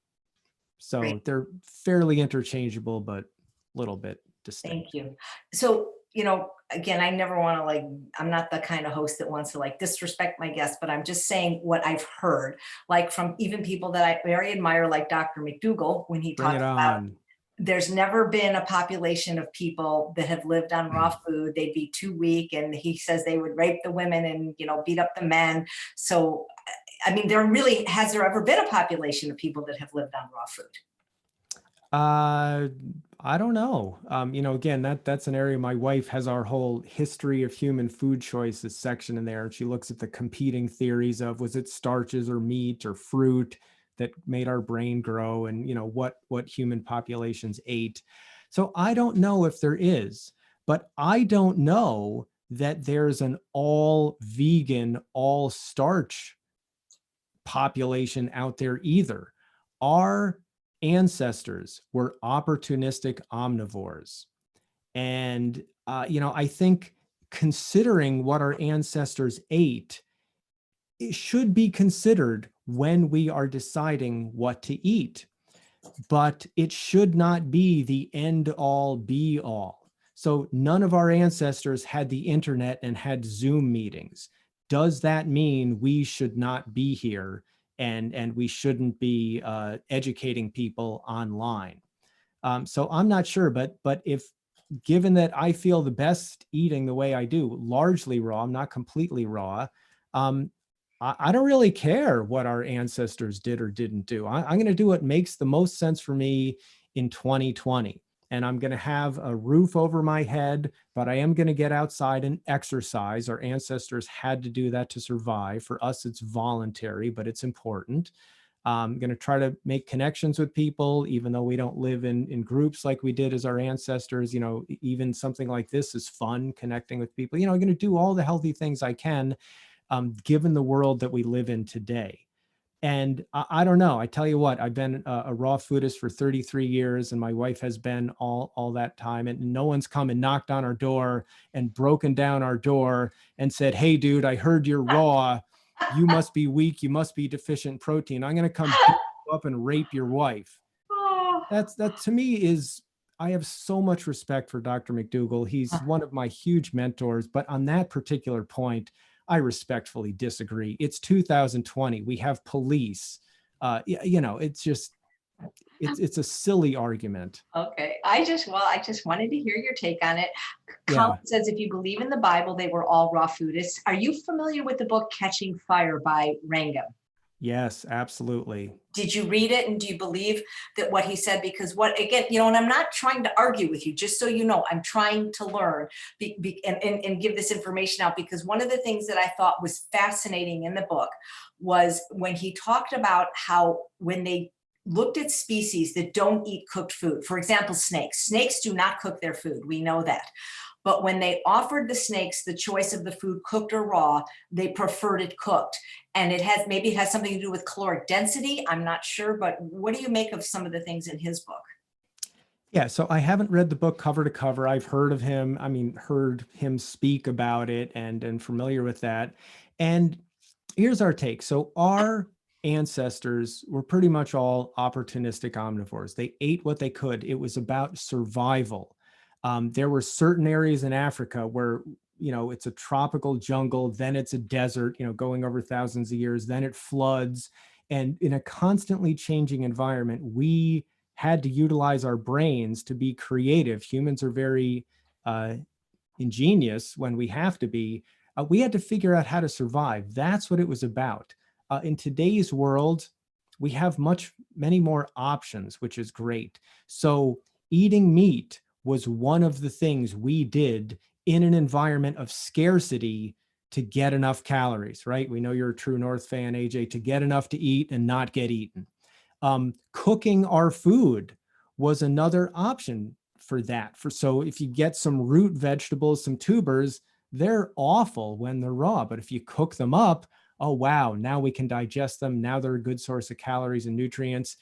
So Great. they're fairly interchangeable, but a little bit distinct. Thank you. So, again, I never want to I'm not the kind of host that wants to disrespect my guests, but I'm just saying what I've heard, like from even people that I very admire, like Dr. McDougall, when he Bring it talks about on. there's never been a population of people that have lived on raw food. They'd be too weak. And he says they would rape the women and, beat up the men. So, I mean, has there ever been a population of people that have lived on raw food? I don't know. Again, that's an area my wife has our whole history of human food choices section in there. And she looks at the competing theories of, was it starches or meat or fruit that made our brain grow, and, what human populations ate. So I don't know if there is, but I don't know that there's an all vegan, all starch population out there either. Our ancestors were opportunistic omnivores. And, I think considering what our ancestors ate, it should be considered when we are deciding what to eat. But it should not be the end all be all. So none of our ancestors had the internet and had Zoom meetings. Does that mean we should not be here and we shouldn't be educating people online? So I'm not sure, but if given that I feel the best eating the way I do, largely raw, I'm not completely raw, I don't really care what our ancestors did or didn't do. I'm going to do what makes the most sense for me in 2020. And I'm going to have a roof over my head, but I am going to get outside and exercise. Our ancestors had to do that to survive. For us, it's voluntary, but it's important. I'm going to try to make connections with people, even though we don't live in groups like we did as our ancestors. Even something like this is fun, connecting with people. I'm going to do all the healthy things I can, given the world that we live in today. And I don't know, I tell you what, I've been a raw foodist for 33 years, and my wife has been all that time, and no one's come and knocked on our door and broken down our door and said, hey dude, I heard you're raw. You must be weak. You must be deficient in protein. I'm going to come beat you up and rape your wife. Oh, That to me is, I have so much respect for Dr. McDougall. He's one of my huge mentors, but on that particular point, I respectfully disagree. It's 2020. We have police. It's just, it's a silly argument. okay. I just wanted to hear your take on it. Colin Yeah. says, if you believe in the Bible, they were all raw foodists. Are you familiar with the book Catching Fire by Rangam? Yes, absolutely. Did you read it, and do you believe that what he said? Because and I'm not trying to argue with you, just so you know, I'm trying to learn and give this information out, because one of the things that I thought was fascinating in the book was when he talked about how when they looked at species that don't eat cooked food, for example, snakes do not cook their food. We know that. But when they offered the snakes the choice of the food cooked or raw, they preferred it cooked. And it has something to do with caloric density. I'm not sure, but what do you make of some of the things in his book? Yeah, so I haven't read the book cover to cover. I've heard of him. Heard him speak about it and familiar with that. And here's our take. So our ancestors were pretty much all opportunistic omnivores. They ate what they could. It was about survival. There were certain areas in Africa where, it's a tropical jungle, then it's a desert, going over thousands of years, then it floods. And in a constantly changing environment, we had to utilize our brains to be creative. Humans are very ingenious when we have to be. We had to figure out how to survive. That's what it was about. In today's world, we have many more options, which is great. So eating meat was one of the things we did in an environment of scarcity to get enough calories, right? We know you're a True North fan, AJ, to get enough to eat and not get eaten. Cooking our food was another option for that. So if you get some root vegetables, some tubers, they're awful when they're raw, but if you cook them up, oh wow, now we can digest them. Now they're a good source of calories and nutrients.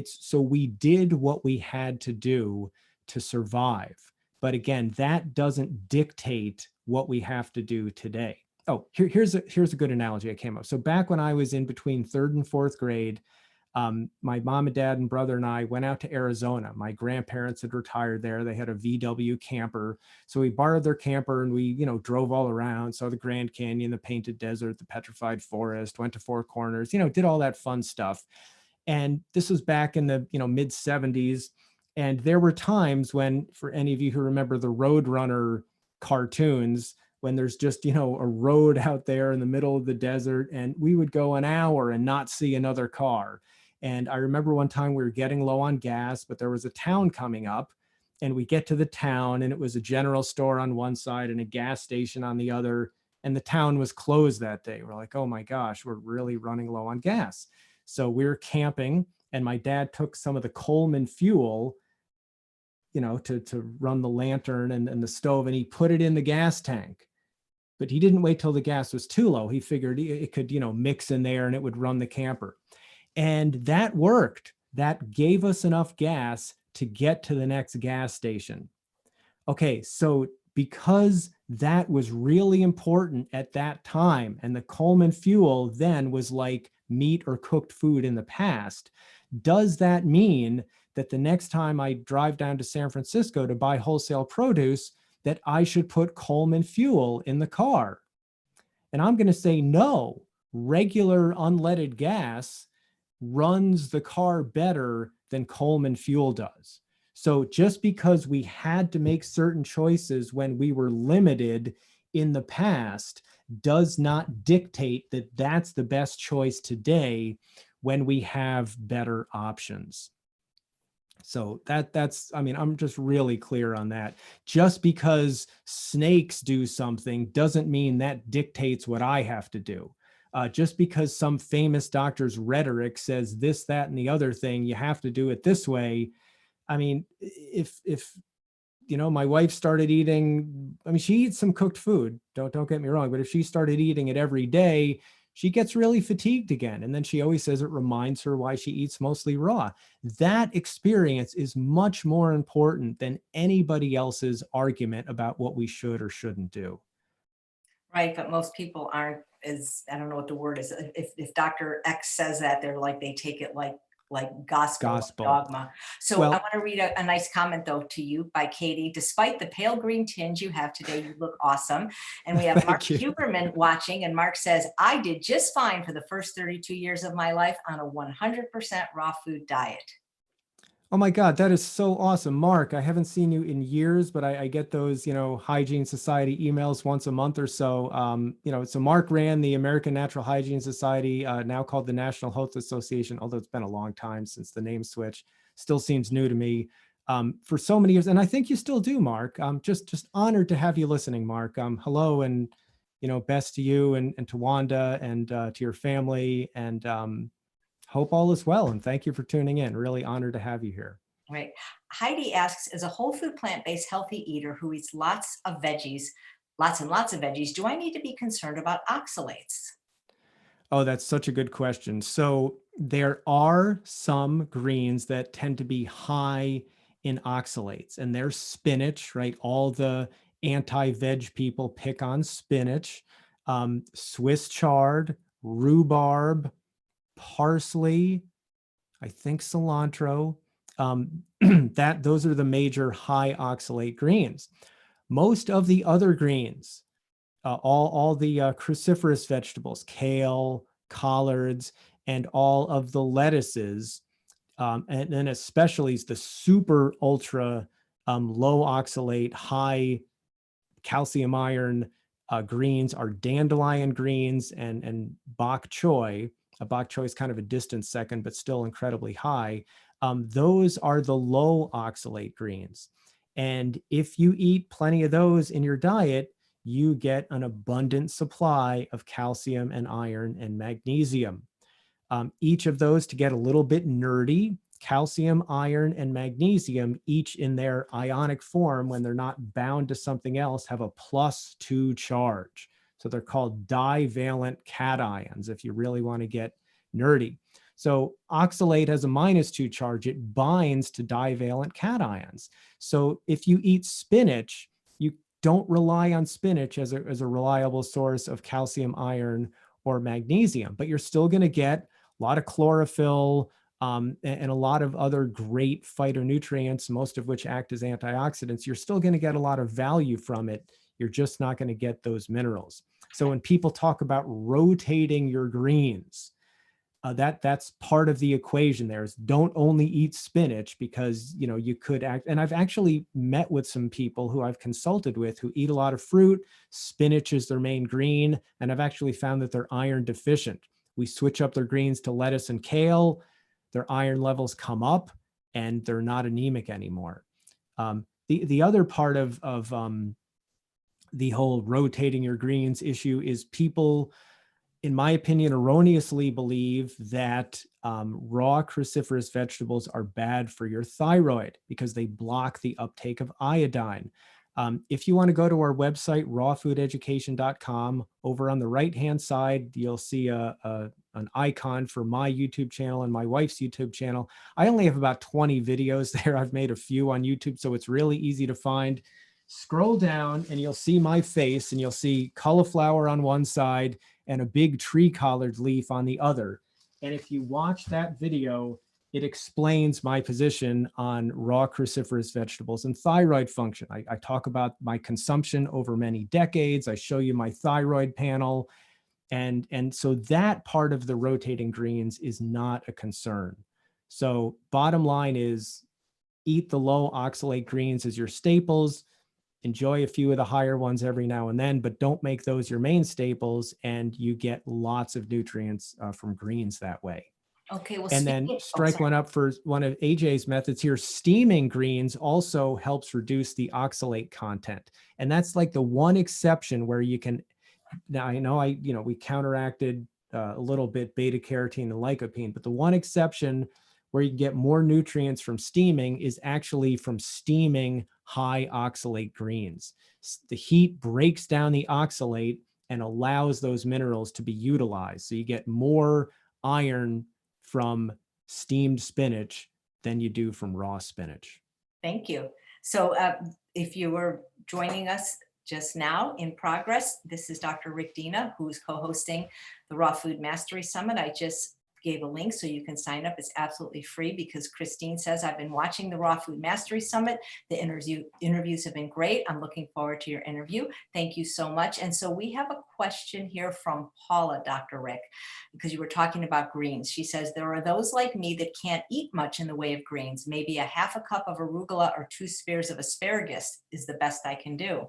So we did what we had to do to survive. But again, that doesn't dictate what we have to do today. Oh, here's a good analogy I came up. So back when I was in between third and fourth grade, my mom and dad and brother and I went out to Arizona. My grandparents had retired there. They had a VW camper. So we borrowed their camper and we, drove all around, saw the Grand Canyon, the Painted Desert, the Petrified Forest, went to Four Corners, did all that fun stuff. And this was back in the, mid 70s. And there were times when, for any of you who remember the Roadrunner cartoons, when there's just, a road out there in the middle of the desert, and we would go an hour and not see another car. And I remember one time we were getting low on gas, but there was a town coming up, and we get to the town and it was a general store on one side and a gas station on the other. And the town was closed that day. We're like, oh my gosh, we're really running low on gas. So we were camping, and my dad took some of the Coleman fuel, to run the lantern and the stove, and he put it in the gas tank. But he didn't wait till the gas was too low. He figured it could, mix in there and it would run the camper. And that worked. That gave us enough gas to get to the next gas station. Okay, so because that was really important at that time, and the Coleman fuel then was like meat or cooked food in the past, does that mean that the next time I drive down to San Francisco to buy wholesale produce, that I should put Coleman fuel in the car? And I'm going to say no. Regular unleaded gas runs the car better than Coleman fuel does. So just because we had to make certain choices when we were limited in the past does not dictate that that's the best choice today when we have better options. So I'm just really clear on that. Just because snakes do something doesn't mean that dictates what I have to do. Just because some famous doctor's rhetoric says this, that, and the other thing, you have to do it this way. I mean, if my wife started eating, she eats some cooked food, don't get me wrong, but if she started eating it every day, she gets really fatigued again. And then she always says it reminds her why she eats mostly raw. That experience is much more important than anybody else's argument about what we should or shouldn't do. Right, but most people aren't I don't know what the word is. If Dr. X says that, they take it like gospel, like Gospel. dogma. So I Well, want to read a nice comment though to you by Katie. Despite the pale green tinge you have today, you look awesome. And we have Mark thank you. Huberman watching, and Mark says, I did just fine for the first 32 years of my life on a 100% raw food diet. Oh my God, that is so awesome. Mark, I haven't seen you in years, but I get those, Hygiene Society emails once a month or so. So Mark ran the American Natural Hygiene Society, now called the National Health Association, although it's been a long time since the name switch. Still seems new to me, for so many years. And I think you still do, Mark. Just honored to have you listening, Mark. Hello, and, best to you and to Wanda and to your family. And hope all is well, and thank you for tuning in. Really honored to have you here. Right. Heidi asks, as a whole food plant-based healthy eater who eats lots of veggies, lots and lots of veggies, do I need to be concerned about oxalates? Oh, that's such a good question. So there are some greens that tend to be high in oxalates, and there's spinach, right? All the anti-veg people pick on spinach, Swiss chard, rhubarb, parsley, I think cilantro. Those are the major high oxalate greens. Most of the other greens, all the cruciferous vegetables, kale, collards, and all of the lettuces, and then especially the super ultra low oxalate, high calcium iron greens are dandelion greens and bok choy. Bok choy is kind of a distant second, but still incredibly high. Those are the low oxalate greens. And if you eat plenty of those in your diet, you get an abundant supply of calcium and iron and magnesium. Each of those, to get a little bit nerdy, calcium, iron, and magnesium, each in their ionic form, when they're not bound to something else, have a +2 charge. So they're called divalent cations, if you really want to get nerdy. So oxalate has a -2 charge. It binds to divalent cations. So if you eat spinach, you don't rely on spinach as a reliable source of calcium, iron, or magnesium, but you're still going to get a lot of chlorophyll, and a lot of other great phytonutrients, most of which act as antioxidants. You're still going to get a lot of value from it. You're just not going to get those minerals. So when people talk about rotating your greens, that's part of the equation. There is, don't only eat spinach, because you could act. And I've actually met with some people who I've consulted with who eat a lot of fruit. Spinach is their main green, and I've actually found that they're iron deficient. We switch up their greens to lettuce and kale, their iron levels come up, and they're not anemic anymore. The other part of the whole rotating your greens issue is people, in my opinion, erroneously believe that raw cruciferous vegetables are bad for your thyroid because they block the uptake of iodine. If you want to go to our website, rawfoodeducation.com, over on the right-hand side, you'll see an icon for my YouTube channel and my wife's YouTube channel. I only have about 20 videos there. I've made a few on YouTube, so it's really easy to find. Scroll down and you'll see my face, and you'll see cauliflower on one side and a big tree collard leaf on the other. And if you watch that video, it explains my position on raw cruciferous vegetables and thyroid function. I talk about my consumption over many decades. I show you my thyroid panel. And so that part of the rotating greens is not a concern. So bottom line is, eat the low oxalate greens as your staples. Enjoy a few of the higher ones every now and then, but don't make those your main staples, and you get lots of nutrients from greens that way. Okay, well, And then speaking, strike one up for one of AJ's methods here. Steaming greens also helps reduce the oxalate content. And that's like the one exception where you can, now I know we counteracted a little bit beta carotene and lycopene, but the one exception where you get more nutrients from steaming is actually from steaming high oxalate greens. The heat breaks down the oxalate and allows those minerals to be utilized. So you get more iron from steamed spinach than you do from raw spinach. thank you. So if you were joining us just now in progress, this is Dr. Rick Dina, who is co-hosting the Raw Food Mastery Summit. I just gave a link so you can sign up. It's absolutely free, because Christine says, I've been watching the Raw Food Mastery Summit. The interviews have been great. I'm looking forward to your interview. Thank you so much. And so we have a question here from Paula, Dr. Rick, because you were talking about greens. She says, there are those like me that can't eat much in the way of greens. Maybe a half a cup of arugula or 2 spears of asparagus is the best I can do.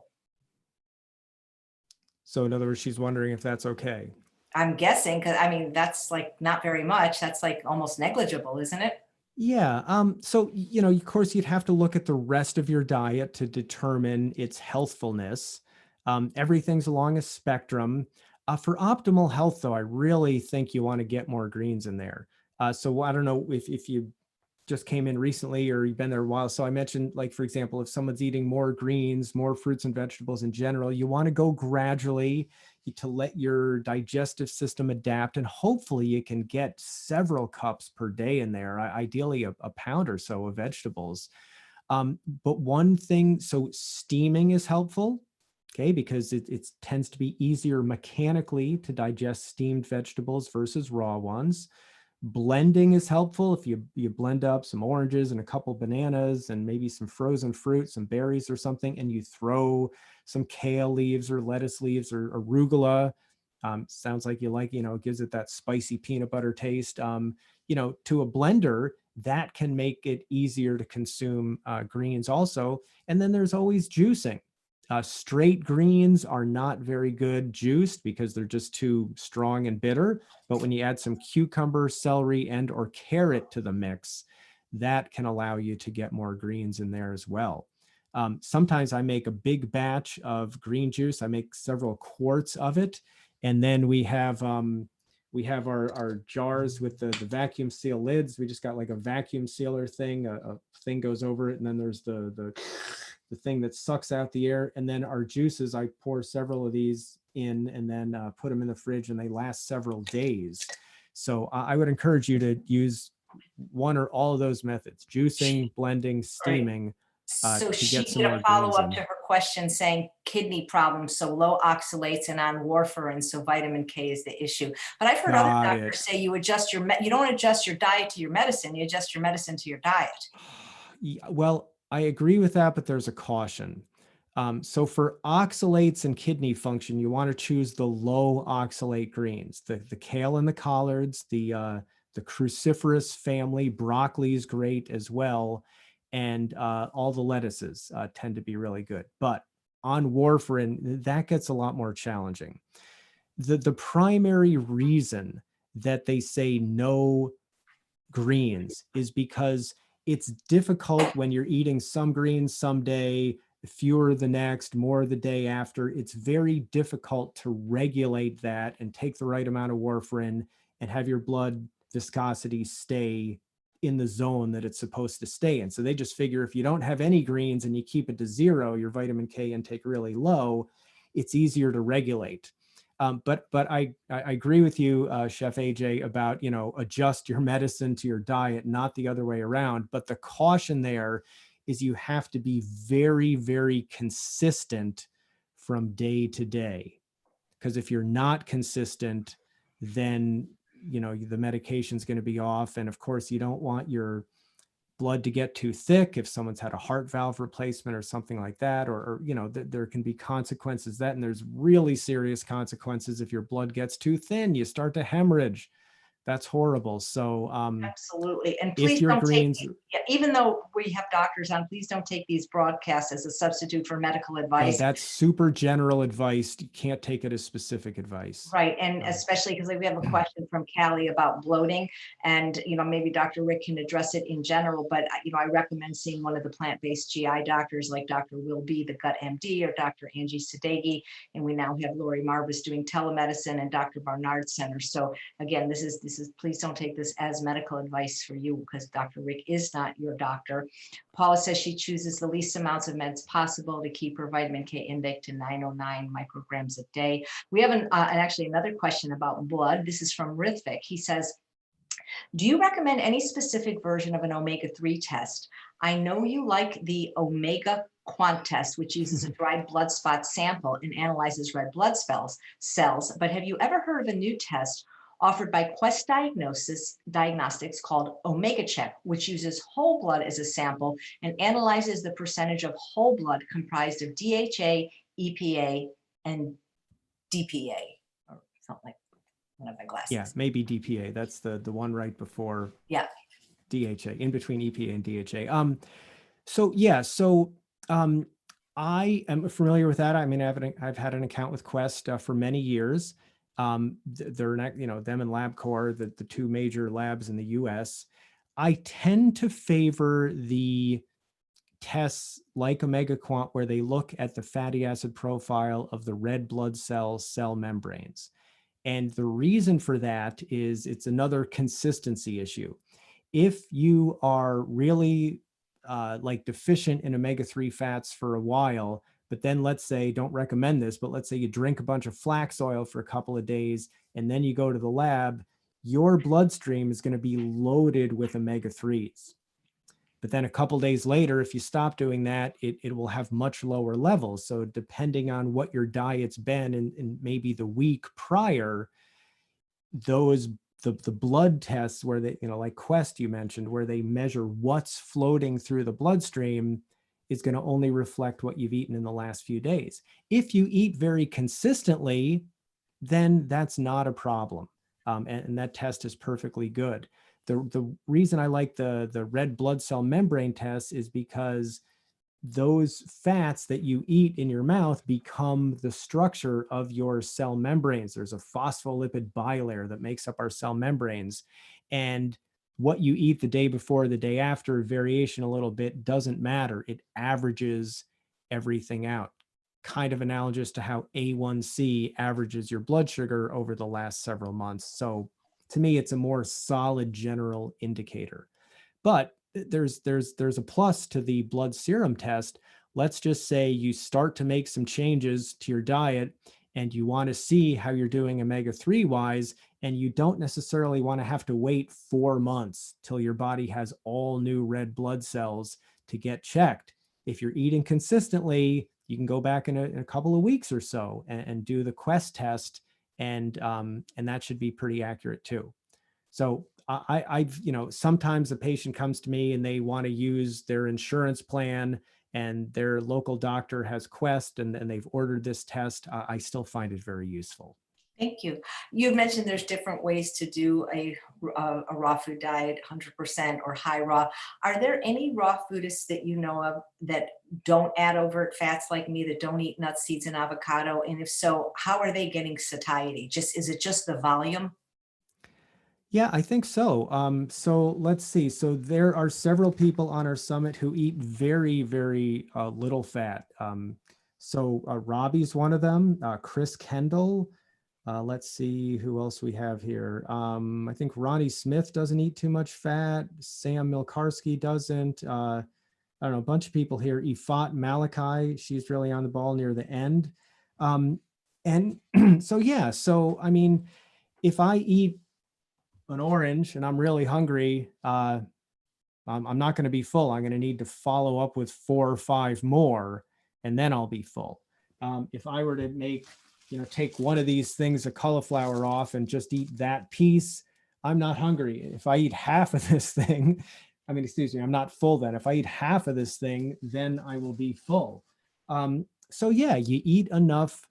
So in other words, she's wondering if that's okay. I'm guessing, because I mean, that's like not very much. That's like almost negligible, isn't it? Yeah. So, of course, you'd have to look at the rest of your diet to determine its healthfulness. Everything's along a spectrum. For optimal health, though, I really think you want to get more greens in there. So I don't know if you just came in recently or you've been there a while. So I mentioned, like, for example, if someone's eating more greens, more fruits and vegetables in general, you want to go gradually to let your digestive system adapt. And hopefully you can get several cups per day in there, ideally a pound or so of vegetables. But one thing, so steaming is helpful, okay, because it tends to be easier mechanically to digest steamed vegetables versus raw ones. Blending is helpful. If you blend up some oranges and a couple bananas and maybe some frozen fruit, some berries or something, and you throw some kale leaves or lettuce leaves or arugula, sounds like you like, it gives it that spicy peanut butter taste, to a blender, that can make it easier to consume greens also. And then there's always juicing. Straight greens are not very good juiced because they're just too strong and bitter. But when you add some cucumber, celery, and or carrot to the mix, that can allow you to get more greens in there as well. Sometimes I make a big batch of green juice. I make several quarts of it. And then we have We have our jars with the vacuum seal lids. We just got like a vacuum sealer thing. A thing goes over it, and then there's the thing that sucks out the air. And then our juices, I pour several of these in and then put them in the fridge, and they last several days. So I would encourage you to use one or all of those methods: juicing, blending, steaming, So to she get some did a more follow greens up in. to her question saying kidney problems, so low oxalates and on warfarin, so vitamin K is the issue. But I've heard other Got doctors it. say you adjust you don't adjust your diet to your medicine, you adjust your medicine to your diet. Well, I agree with that, but there's a caution. So for oxalates and kidney function, you want to choose the low oxalate greens, the kale and the collards, the cruciferous family. Broccoli is great as well, and all the lettuces tend to be really good. But on warfarin, that gets a lot more challenging. The primary reason that they say no greens is because it's difficult when you're eating some greens someday, fewer the next, more the day after. It's very difficult to regulate that and take the right amount of warfarin and have your blood viscosity stay in the zone that it's supposed to stay in. So they just figure if you don't have any greens and you keep it to zero, your vitamin K intake really low, it's easier to regulate. But I agree with you, Chef AJ, about, adjust your medicine to your diet, not the other way around. But the caution there is you have to be very, very consistent from day to day. Because if you're not consistent, then, the medication is going to be off. And of course, you don't want your blood to get too thick if someone's had a heart valve replacement or something like that, or there can be consequences that, and there's really serious consequences if your blood gets too thin. You start to hemorrhage. That's horrible. So Absolutely. And if please your don't take, greens, yeah, even though we have doctors on, please don't take these broadcasts as a substitute for medical advice. that's super general advice. You can't take it as specific advice. Right. And especially because we have a question from Callie about bloating, and, maybe Dr. Rick can address it in general, but, I recommend seeing one of the plant-based GI doctors like Dr. Will B, the Gut MD, or Dr. Angie Sadeghi. And we now have Lori Marvis doing telemedicine, and Dr. Barnard Center. So again, this is, please don't take this as medical advice for you, because Dr. Rick is not your doctor. Paula says she chooses the least amounts of meds possible to keep her vitamin K intake to 909 micrograms a day. We have actually another question about blood. This is from Rithvik. He says, do you recommend any specific version of an omega-3 test? I know you like the Omega Quant test, which uses a dried blood spot sample and analyzes red blood cells, but have you ever heard of a new test offered by Quest Diagnostics called Omega Check, which uses whole blood as a sample and analyzes the percentage of whole blood comprised of DHA, EPA, and DPA, or something like one of my glasses. Yeah, maybe DPA. That's the one right before Yeah. DHA, in between EPA and DHA. So I am familiar with that. I mean, I've had an account with Quest for many years. They're not, them and LabCorp, the two major labs in the US. I tend to favor the tests like Omega Quant, where they look at the fatty acid profile of the red blood cell membranes. And the reason for that is it's another consistency issue. If you are really like deficient in omega-3 fats for a while, but then let's say, don't recommend this, but let's say you drink a bunch of flax oil for a couple of days, and then you go to the lab, your bloodstream is going to be loaded with omega-3s. But then a couple of days later, if you stop doing that, it will have much lower levels. So depending on what your diet's been in maybe the week prior, the blood tests where they, like Quest you mentioned, where they measure what's floating through the bloodstream, is going to only reflect what you've eaten in the last few days. If you eat very consistently, then that's not a problem. And that test is perfectly good. The reason I like the red blood cell membrane test is because those fats that you eat in your mouth become the structure of your cell membranes. There's a phospholipid bilayer that makes up our cell membranes. And what you eat the day before, the day after, variation a little bit doesn't matter. It averages everything out. kind of analogous to how A1C averages your blood sugar over the last several months. So to me, it's a more solid general indicator. But there's a plus to the blood serum test. Let's just say you start to make some changes to your diet and you want to see how you're doing omega-3 wise, and you don't necessarily want to have to wait 4 months till your body has all new red blood cells to get checked. If you're eating consistently, you can go back in a couple of weeks or so and do the Quest test, and that should be pretty accurate too. So I've, sometimes a patient comes to me and they want to use their insurance plan and their local doctor has Quest and they've ordered this test. I still find it very useful. Thank you. You mentioned there's different ways to do a raw food diet, 100% or high raw. Are there any raw foodists that you know of that don't add overt fats like me, that don't eat nuts, seeds, and avocado? And if so, how are they getting satiety? Is it just the volume? Yeah, I think so. So let's see. So there are several people on our summit who eat very, very little fat. So Robbie's one of them, Chris Kendall. Let's see who else we have here. I think Ronnie Smith doesn't eat too much fat. Sam Milkarski doesn't. I don't know, a bunch of people here. Ifat Malachi, she's really on the ball near the end. And so, yeah, so I mean, if I eat an orange and I'm really hungry, I'm not going to be full. I'm going to need to follow up with 4 or 5 more, and then I'll be full. If I were to take one of these things of cauliflower off and just eat that piece, I'm not hungry. If I eat half of this thing, I'm not full then. If I eat half of this thing, then I will be full. So yeah, you eat enough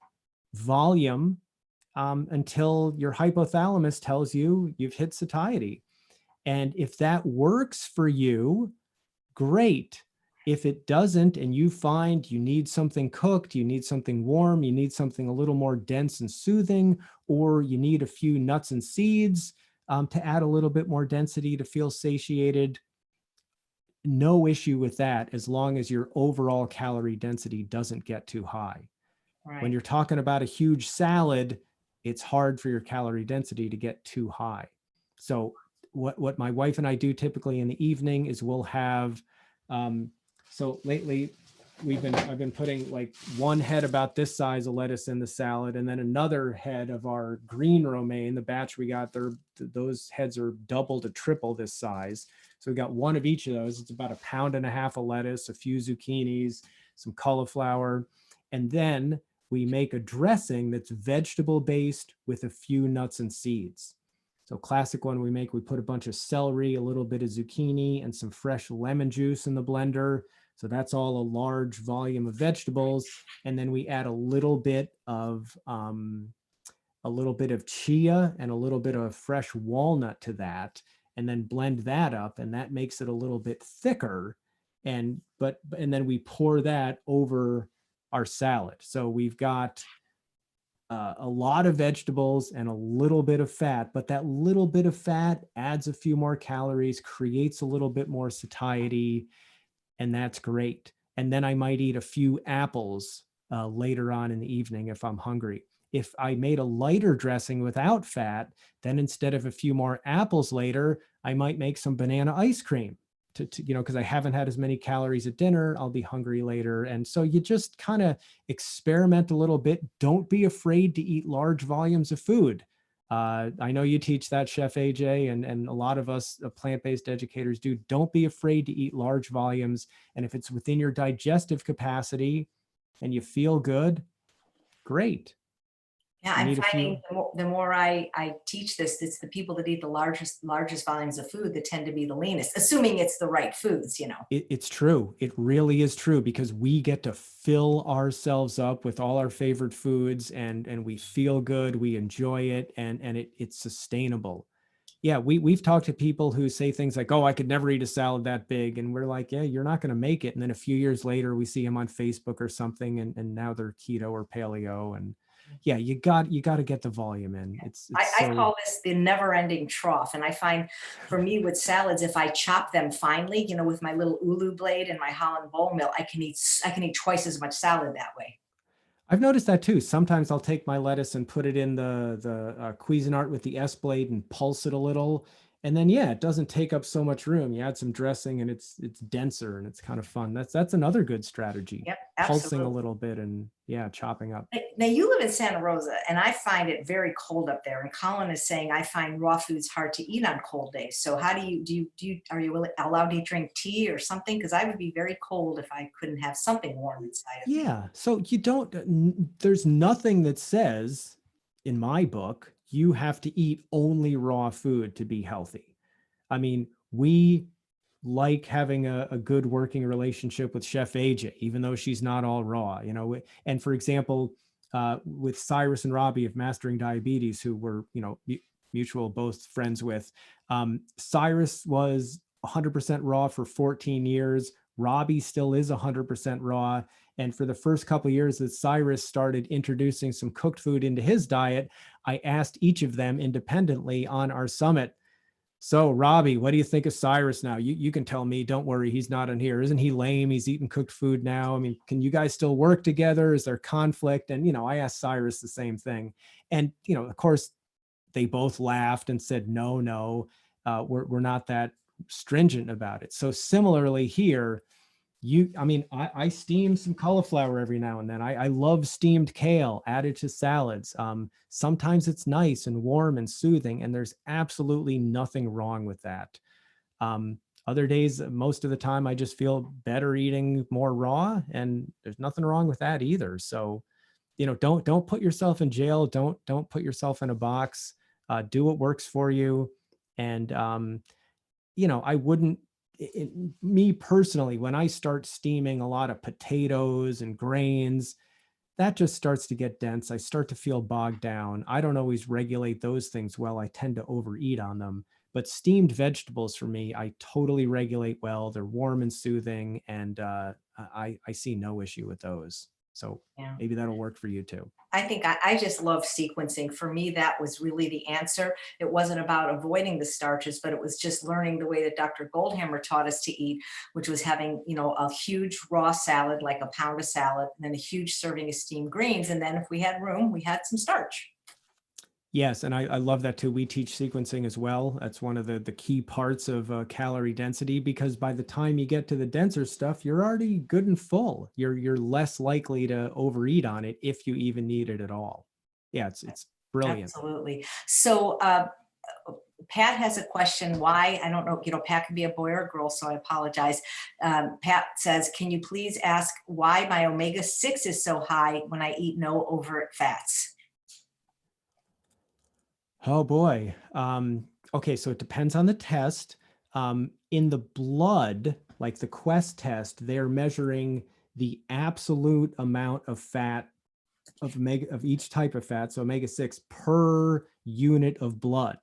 volume until your hypothalamus tells you you've hit satiety. And if that works for you, great. If it doesn't, and you find you need something cooked, you need something warm, you need something a little more dense and soothing, or you need a few nuts and seeds to add a little bit more density to feel satiated, no issue with that, as long as your overall calorie density doesn't get too high. Right. When you're talking about a huge salad, it's hard for your calorie density to get too high. So what my wife and I do typically in the evening is we'll have, so lately I've been putting like one head about this size of lettuce in the salad, and then another head of our green romaine, the batch we got there, those heads are double to triple this size. So we got one of each of those. It's about 1.5 pounds of lettuce, a few zucchinis, some cauliflower, and then we make a dressing that's vegetable based with a few nuts and seeds. So classic one we put a bunch of celery, a little bit of zucchini, and some fresh lemon juice in the blender. So that's all a large volume of vegetables. And then we add a little bit of chia and a little bit of fresh walnut to that, and then blend that up, and that makes it a little bit thicker. And then we pour that over our salad. So we've got a lot of vegetables and a little bit of fat, but that little bit of fat adds a few more calories, creates a little bit more satiety, and that's great. And then I might eat a few apples later on in the evening if I'm hungry. If I made a lighter dressing without fat, then instead of a few more apples later, I might make some banana ice cream to because I haven't had as many calories at dinner, I'll be hungry later. And so you just kind of experiment a little bit. Don't be afraid to eat large volumes of food. I know you teach that, Chef AJ, and a lot of us plant-based educators do. Don't be afraid to eat large volumes. And if it's within your digestive capacity and you feel good, great. Yeah, I'm finding the more I teach this, it's the people that eat the largest volumes of food that tend to be the leanest, assuming it's the right foods, It's true. It really is true, because we get to fill ourselves up with all our favorite foods, and we feel good, we enjoy it, and it's sustainable. Yeah, we've talked to people who say things like, "Oh, I could never eat a salad that big," and we're like, "Yeah, you're not going to make it." And then a few years later, we see them on Facebook or something, and now they're keto or paleo, and yeah, you got to get the volume in. I call this the never-ending trough. And I find for me with salads, if I chop them finely, with my little ulu blade and my Holland bowl mill, I can eat twice as much salad that way. I've noticed that too. Sometimes I'll take my lettuce and put it in the Cuisinart with the S blade and pulse it a little. And then, yeah, it doesn't take up so much room. You add some dressing and it's denser and it's kind of fun. That's another good strategy. Yep, Pulsing a absolutely. little bit and yeah, chopping up. Now you live in Santa Rosa, and I find it very cold up there. And Colin is saying I find raw foods hard to eat on cold days. So how do you are you allowed to drink tea or something? Because I would be very cold if I couldn't have something warm inside of me. Yeah. So you don't, there's nothing that says in my book, you have to eat only raw food to be healthy. I mean, we like having a good working relationship with Chef AJ, even though she's not all raw, you know. And for example, with Cyrus and Robbie of Mastering Diabetes, who were, you know, mutual both friends with, Cyrus was 100% raw for 14 years. Robbie still is 100% raw. And for the first couple of years that Cyrus started introducing some cooked food into his diet, I asked each of them independently on our summit, so Robbie, what do you think of Cyrus now? You can tell me, don't worry, he's not in here. Isn't he lame? He's eating cooked food now. I mean, can you guys still work together? Is there conflict? And, you know, I asked Cyrus the same thing. And, you know, of course, they both laughed and said, no, we're not that stringent about it. So similarly here, I mean, I steam some cauliflower every now and then. I love steamed kale added to salads. Sometimes it's nice and warm and soothing, and there's absolutely nothing wrong with that. Other days, most of the time, I just feel better eating more raw, and there's nothing wrong with that either. So, you know, don't put yourself in jail. Don't put yourself in a box. Do what works for you, and you know, I wouldn't, me personally, when I start steaming a lot of potatoes and grains, that just starts to get dense. I start to feel bogged down. I don't always regulate those things well. I tend to overeat on them. But steamed vegetables for me, I totally regulate well. They're warm and soothing, and I see no issue with those. So Yeah. maybe that'll work for you too. I think I just love sequencing. For me, that was really the answer. It wasn't about avoiding the starches, but it was just learning the way that Dr. Goldhammer taught us to eat, which was having, you know, a huge raw salad, like a pound of salad, and then a huge serving of steamed greens. And then if we had room, we had some starch. Yes, and I love that too. We teach sequencing as well. That's one of the key parts of calorie density, because by the time you get to the denser stuff, you're already good and full. You're less likely to overeat on it if you even need it at all. Yeah, it's brilliant. Absolutely. So Pat has a question. Why? I don't know. You know, Pat can be a boy or a girl, so I apologize. Pat says, "Can you please ask why my omega-6 is so high when I eat no overt fats?" Oh boy. Okay, so it depends on the test. In the blood, like the Quest test, they're measuring the absolute amount of fat of each type of fat, so omega-6 per unit of blood.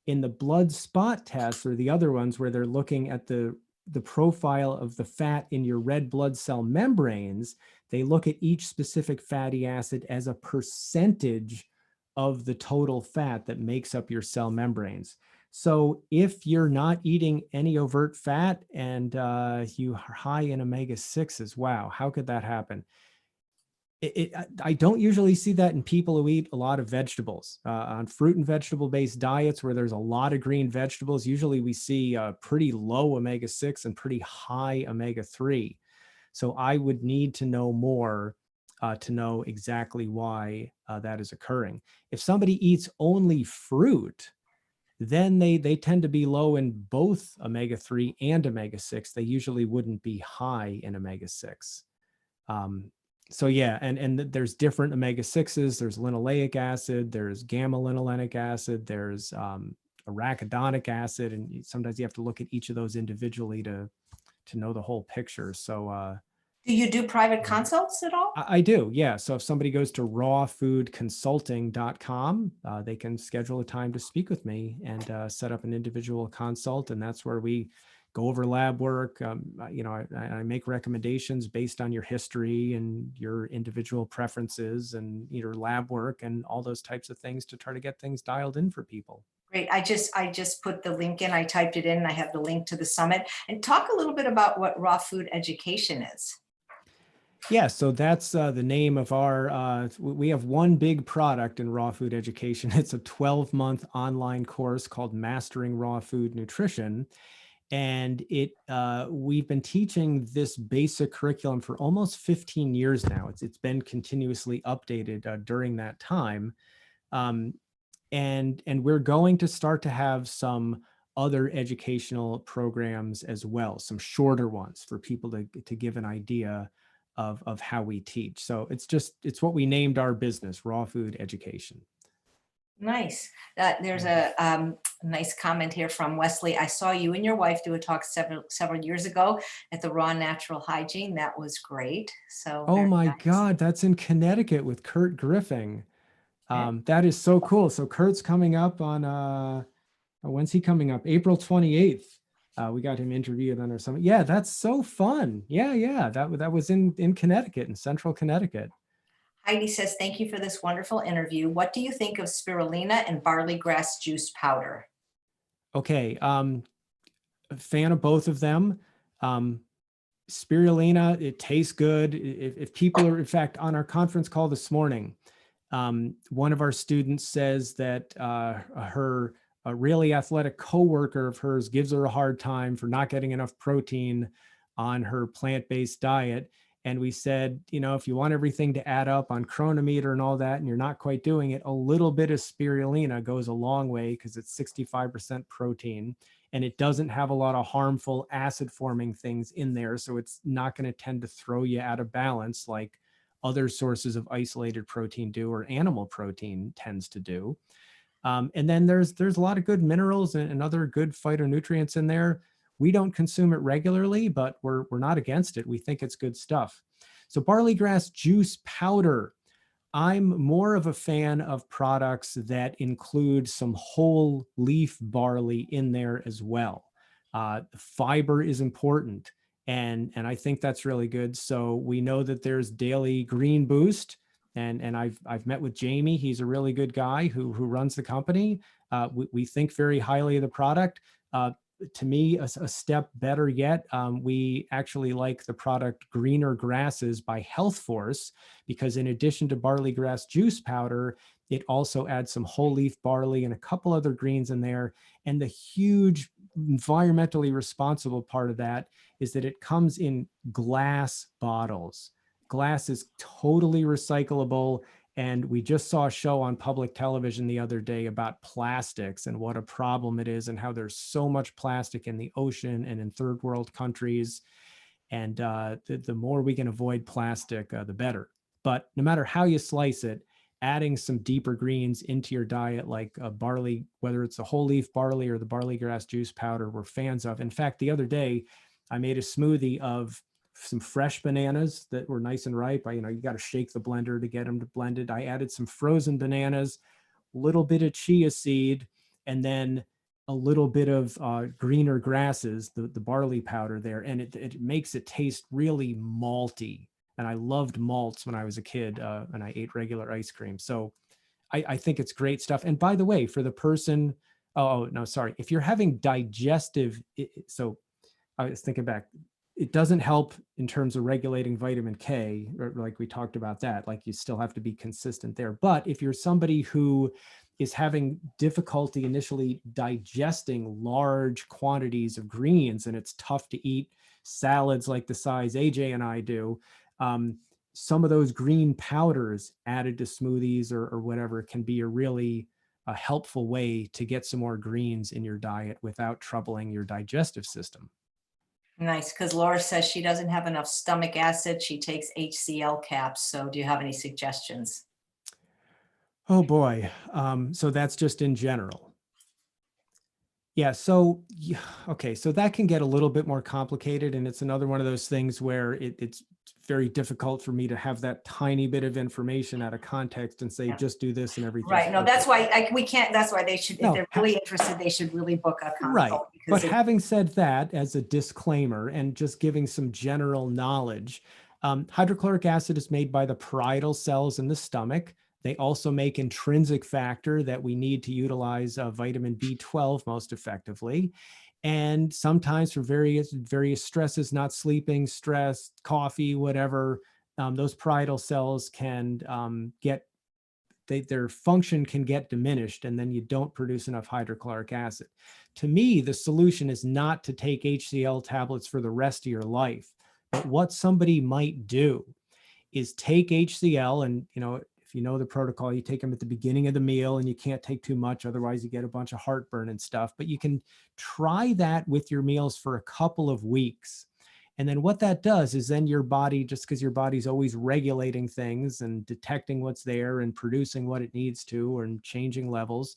In the blood spot tests, or the other ones where they're looking at the profile of the fat in your red blood cell membranes, they look at each specific fatty acid as a percentage of the total fat that makes up your cell membranes. So if you're not eating any overt fat and you are high in omega-6s, wow, how could that happen? I don't usually see that in people who eat a lot of vegetables. On fruit and vegetable based diets where there's a lot of green vegetables, usually we see pretty low omega-6 and pretty high omega-3. So I would need to know more to know exactly why that is occurring. If somebody eats only fruit, then they tend to be low in both omega-3 and omega-6. They usually wouldn't be high in omega-6. So yeah, and there's different omega-6s. There's linoleic acid, there's gamma linolenic acid, there's arachidonic acid, and sometimes you have to look at each of those individually to know the whole picture. So Do you do private yeah. consults at all? I do, yeah. So if somebody goes to rawfoodconsulting.com, they can schedule a time to speak with me and set up an individual consult, and that's where we go over lab work. You know, I make recommendations based on your history and your individual preferences and your lab work and all those types of things to try to get things dialed in for people. Great. I just put the link in. I typed it in. And I have the link to the summit. And talk a little bit about what raw food education is. Yeah, so that's the name of our, we have one big product in raw food education. It's a 12-month online course called Mastering Raw Food Nutrition. And we've been teaching this basic curriculum for almost 15 years now. It's been continuously updated during that time. Um, and we're going to start to have some other educational programs as well, some shorter ones for people to give an idea of how we teach. So it's what we named our business, Raw Food Education. Nice. There's a nice comment here from Wesley. I saw you and your wife do a talk several years ago at the Raw Natural Hygiene. That was great. So Oh very my nice. God, that's in Connecticut with Kurt Griffing. Yeah. That is so cool. So Kurt's coming up on when's he coming up? April 28th. We got him interviewed on our summit. Yeah, that's so fun. Yeah. That was in Connecticut, in central Connecticut. Heidi says, thank you for this wonderful interview. What do you think of spirulina and barley grass juice powder? Okay, a fan of both of them. Spirulina, it tastes good. If people are, in fact, on our conference call this morning, one of our students says that her a really athletic coworker of hers gives her a hard time for not getting enough protein on her plant-based diet. And we said, if you want everything to add up on chronometer and all that, and you're not quite doing it, a little bit of spirulina goes a long way because it's 65% protein and it doesn't have a lot of harmful acid forming things in there. So it's not going to tend to throw you out of balance like other sources of isolated protein do, or animal protein tends to do. And then there's a lot of good minerals and other good phytonutrients in there. We don't consume it regularly, but we're not against it. We think it's good stuff. So barley grass juice powder. I'm more of a fan of products that include some whole leaf barley in there as well. Fiber is important, and I think that's really good. So we know that there's Daily Green Boost, and I've met with Jamie. He's a really good guy who runs the company. We think very highly of the product. To me, a step better yet, we actually like the product Greener Grasses by Health Force, because in addition to barley grass juice powder, it also adds some whole leaf barley and a couple other greens in there. And the huge environmentally responsible part of that is that it comes in glass bottles. Glass is totally recyclable. And we just saw a show on public television the other day about plastics and what a problem it is and how there's so much plastic in the ocean and in third world countries. And the more we can avoid plastic, the better. But no matter how you slice it, adding some deeper greens into your diet, like barley, whether it's the whole leaf barley or the barley grass juice powder, we're fans of. In fact, the other day, I made a smoothie of some fresh bananas that were nice and ripe. You got to shake the blender to get them to blended. I added some frozen bananas, a little bit of chia seed, and then a little bit of greener grasses, the barley powder there. And it makes it taste really malty. And I loved malts when I was a kid, and I ate regular ice cream. So I think it's great stuff. And by the way, for the person, no, sorry. If you're having digestive, so I was thinking back, it doesn't help in terms of regulating vitamin K, like we talked about that. Like you still have to be consistent there. But if you're somebody who is having difficulty initially digesting large quantities of greens, and it's tough to eat salads like the size AJ and I do, some of those green powders added to smoothies or whatever can be a really helpful way to get some more greens in your diet without troubling your digestive system. Nice, because Laura says she doesn't have enough stomach acid. She takes HCl caps. So do you have any suggestions? Oh boy. So that's just in general. Yeah. So, okay. So that can get a little bit more complicated. And it's another one of those things where it's very difficult for me to have that tiny bit of information out of context and say, Yeah. just do this and everything's Right. No, perfect. that's why we can't. That's why they should, if No, they're really interested, they should really book a right. consult. But Because having said that, as a disclaimer and just giving some general knowledge, hydrochloric acid is made by the parietal cells in the stomach. They also make intrinsic factor that we need to utilize vitamin B12 most effectively. And sometimes for various stresses, not sleeping, stress, coffee, whatever, those parietal cells can their function can get diminished, and then you don't produce enough hydrochloric acid. To me, the solution is not to take HCl tablets for the rest of your life, but what somebody might do is take HCl, and if you know the protocol, you take them at the beginning of the meal, and you can't take too much, otherwise you get a bunch of heartburn and stuff. But you can try that with your meals for a couple of weeks. And then what that does is then your body, just because your body's always regulating things and detecting what's there and producing what it needs to and changing levels,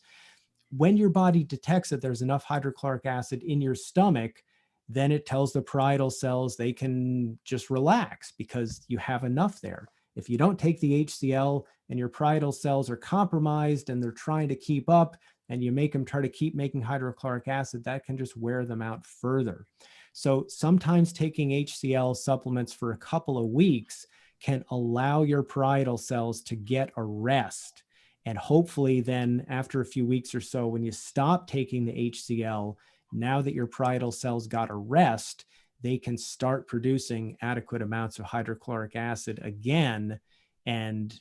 when your body detects that there's enough hydrochloric acid in your stomach, then it tells the parietal cells they can just relax because you have enough there. If you don't take the HCl and your parietal cells are compromised and they're trying to keep up, and you make them try to keep making hydrochloric acid, that can just wear them out further. So sometimes taking HCl supplements for a couple of weeks can allow your parietal cells to get a rest. And hopefully then after a few weeks or so, when you stop taking the HCl, now that your parietal cells got a rest, they can start producing adequate amounts of hydrochloric acid again. And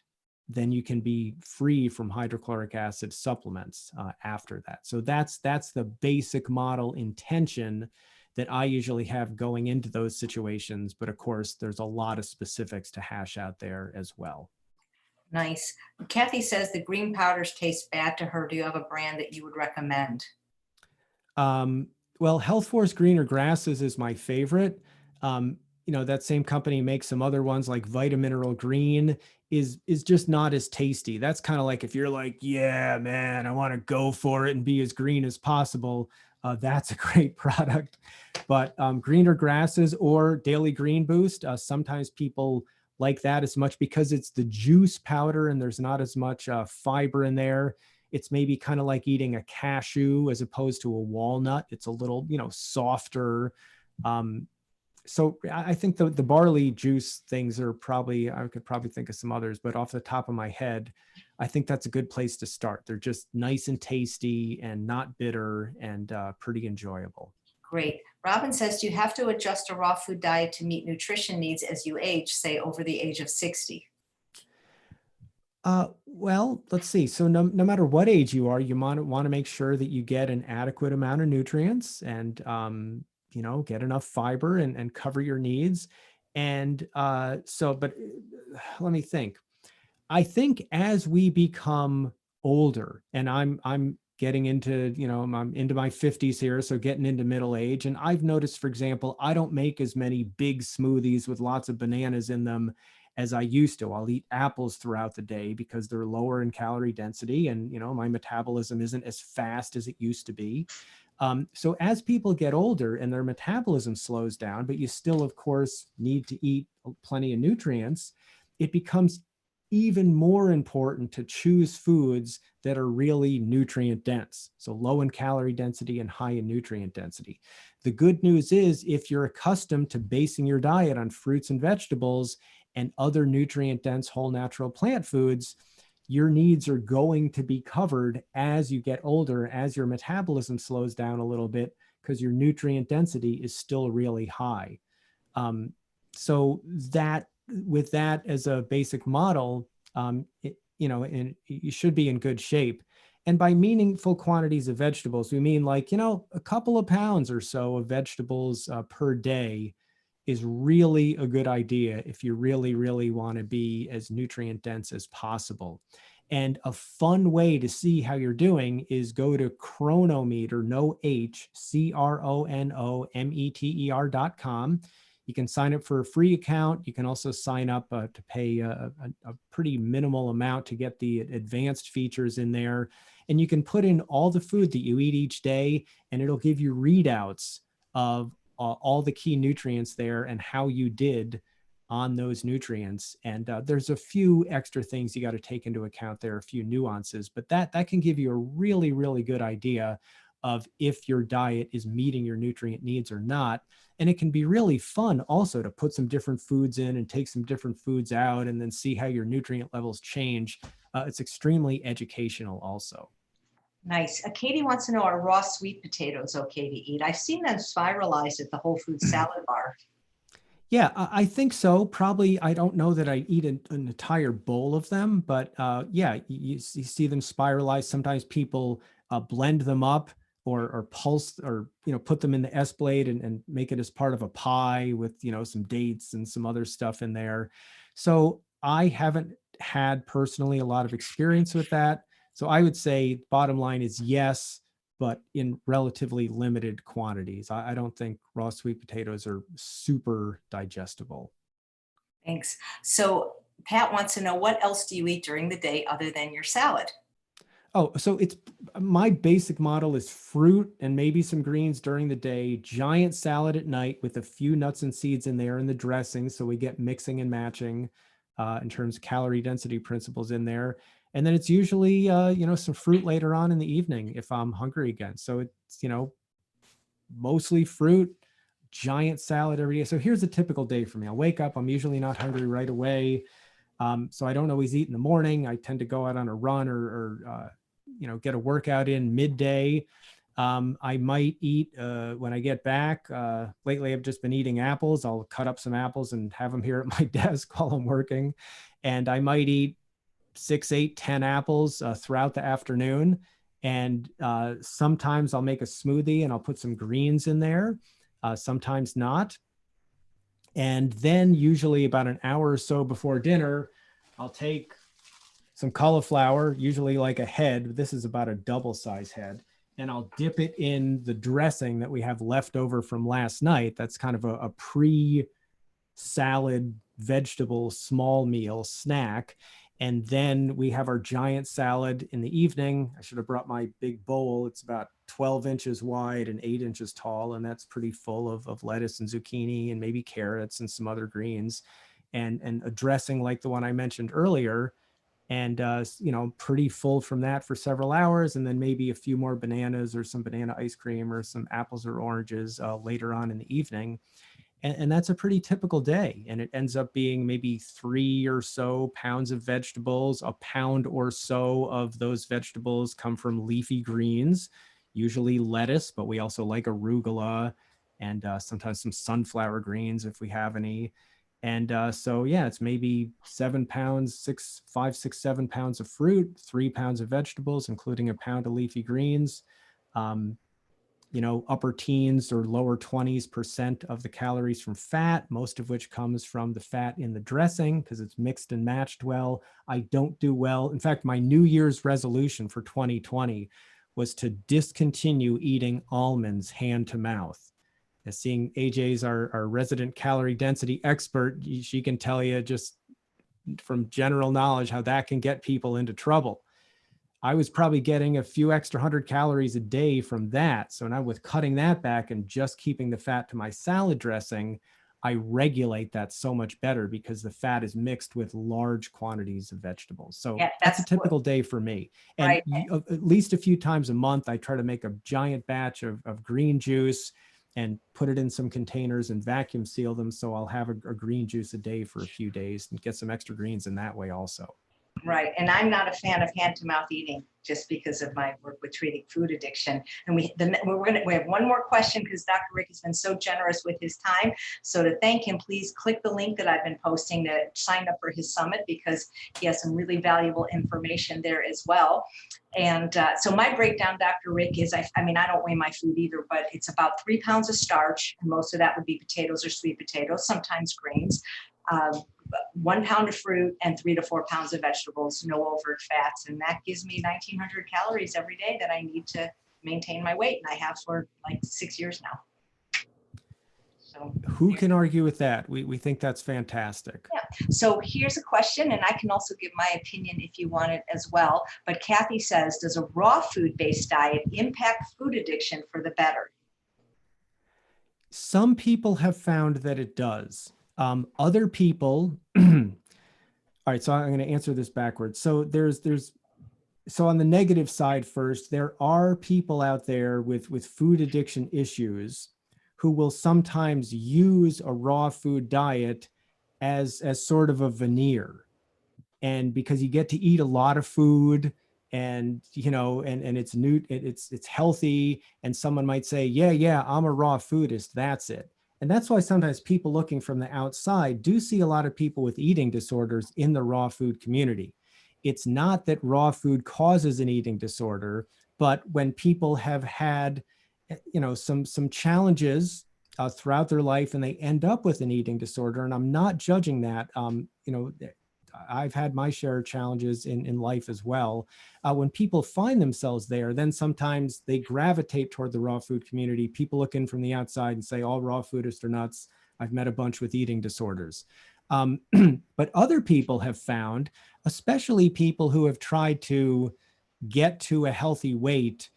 then you can be free from hydrochloric acid supplements after that. So that's the basic model intention that I usually have going into those situations. But of course, there's a lot of specifics to hash out there as well. Nice. Kathy says the green powders taste bad to her. Do you have a brand that you would recommend? Well, Health Force Greener Grasses is my favorite. That same company makes some other ones like Vitamineral Green is just not as tasty. That's kind of like if you're like, yeah, man, I want to go for it and be as green as possible. That's a great product. But Greener Grasses or Daily Green Boost, sometimes people like that as much because it's the juice powder and there's not as much fiber in there. It's maybe kind of like eating a cashew as opposed to a walnut. It's a little, softer. So I think the barley juice things are probably, I could probably think of some others, but off the top of my head, I think that's a good place to start. They're just nice and tasty and not bitter and pretty enjoyable. Great. Robin says, do you have to adjust a raw food diet to meet nutrition needs as you age, say over the age of 60? Well, let's see. So no matter what age you are, you want to make sure that you get an adequate amount of nutrients and, get enough fiber and cover your needs. And but let me think. I think as we become older, and I'm getting into, I'm into my 50s here, so getting into middle age. And I've noticed, for example, I don't make as many big smoothies with lots of bananas in them as I used to. I'll eat apples throughout the day because they're lower in calorie density, and my metabolism isn't as fast as it used to be. So as people get older and their metabolism slows down, but you still, of course, need to eat plenty of nutrients, it becomes even more important to choose foods that are really nutrient dense. So low in calorie density and high in nutrient density. The good news is if you're accustomed to basing your diet on fruits and vegetables and other nutrient dense whole natural plant foods, your needs are going to be covered as you get older, as your metabolism slows down a little bit, because your nutrient density is still really high. So that with that as a basic model, and you should be in good shape. And by meaningful quantities of vegetables, we mean like, a couple of pounds or so of vegetables per day is really a good idea if you really, really want to be as nutrient dense as possible. And a fun way to see how you're doing is go to Cronometer, no H, CRONOMETER.com. You can sign up for a free account. You can also sign up to pay a pretty minimal amount to get the advanced features in there. And you can put in all the food that you eat each day, and it'll give you readouts of all the key nutrients there and how you did on those nutrients. And there's a few extra things you got to take into account there, a few nuances, but that can give you a really, really good idea of if your diet is meeting your nutrient needs or not. And it can be really fun also to put some different foods in and take some different foods out and then see how your nutrient levels change. It's extremely educational also. Nice. Katie wants to know, are raw sweet potatoes okay to eat? I've seen them spiralized at the Whole Foods salad bar. Yeah, I think so. Probably, I don't know that I eat an entire bowl of them, but yeah, you see them spiralize. Sometimes people blend them up or pulse or, put them in the S blade and make it as part of a pie with, some dates and some other stuff in there. So I haven't had personally a lot of experience with that. So I would say bottom line is yes, but in relatively limited quantities. I don't think raw sweet potatoes are super digestible. Thanks. So Pat wants to know, what else do you eat during the day other than your salad? Oh, so it's my basic model is fruit and maybe some greens during the day, giant salad at night with a few nuts and seeds in there in the dressing. So we get mixing and matching in terms of calorie density principles in there. And then it's usually, some fruit later on in the evening if I'm hungry again. So it's, mostly fruit, giant salad every day. So here's a typical day for me. I'll wake up. I'm usually not hungry right away. So I don't always eat in the morning. I tend to go out on a run or get a workout in midday. I might eat when I get back. Lately, I've just been eating apples. I'll cut up some apples and have them here at my desk while I'm working. And I might eat 6, 8, 10 apples throughout the afternoon. And sometimes I'll make a smoothie and I'll put some greens in there, sometimes not. And then usually about an hour or so before dinner, I'll take some cauliflower, usually like a head. This is about a double size head. And I'll dip it in the dressing that we have left over from last night. That's kind of a pre-salad vegetable small meal snack. And then we have our giant salad in the evening. I should have brought my big bowl. It's about 12 inches wide and 8 inches tall. And that's pretty full of lettuce and zucchini and maybe carrots and some other greens. And a dressing like the one I mentioned earlier. And, pretty full from that for several hours. And then maybe a few more bananas or some banana ice cream or some apples or oranges later on in the evening. And that's a pretty typical day. And it ends up being maybe 3 or so pounds of vegetables. A pound or so of those vegetables come from leafy greens, usually lettuce, but we also like arugula and sometimes some sunflower greens if we have any. And so, yeah, it's maybe 7 pounds, 5, 6, 7 pounds of fruit, 3 pounds of vegetables, including a pound of leafy greens. Um, upper teens or lower 20s% of the calories from fat, most of which comes from the fat in the dressing because it's mixed and matched well. I don't do well. In fact, my New Year's resolution for 2020 was to discontinue eating almonds hand to mouth. As seeing AJ's our resident calorie density expert, she can tell you just from general knowledge how that can get people into trouble. I was probably getting a few extra 100 calories a day from that. So now with cutting that back and just keeping the fat to my salad dressing, I regulate that so much better because the fat is mixed with large quantities of vegetables. So Yeah, that's a that's typical day for me. And right. at least a few times a month, I try to make a giant batch of green juice and put it in some containers and vacuum seal them. So I'll have a green juice a day for a few days and get some extra greens in that way also. Right. And I'm not a fan of hand to mouth eating just because of my work with treating food addiction. And we have one more question because Dr. Rick has been so generous with his time. So to thank him, please click the link that I've been posting to sign up for his summit because he has some really valuable information there as well. And so my breakdown, Dr. Rick, is I don't weigh my food either, but it's about 3 pounds of starch. And most of that would be potatoes or sweet potatoes, sometimes grains. 1 pound of fruit and 3 to 4 pounds of vegetables, no overt fats. And that gives me 1,900 calories every day that I need to maintain my weight. And I have for like 6 years now. So who can argue with that? We think that's fantastic. yeah. So here's a question, and I can also give my opinion if you want it as well. But Kathy says, does a raw food-based diet impact food addiction for the better? Some people have found that it does. Other people, all right, so I'm going to answer this backwards. So so on the negative side first, there are people out there with food addiction issues who will sometimes use a raw food diet as sort of a veneer. And because you get to eat a lot of food and it's new, it's healthy, and someone might say, yeah, I'm a raw foodist, that's it. And that's why sometimes people looking from the outside do see a lot of people with eating disorders in the raw food community. It's not that raw food causes an eating disorder, but when people have had, some challenges throughout their life and they end up with an eating disorder, and I'm not judging that, I've had my share of challenges in life as well. When people find themselves there, then sometimes they gravitate toward the raw food community. People look in from the outside and say, all raw foodists are nuts. I've met a bunch with eating disorders. But other people have found, especially people who have tried to get to a healthy weight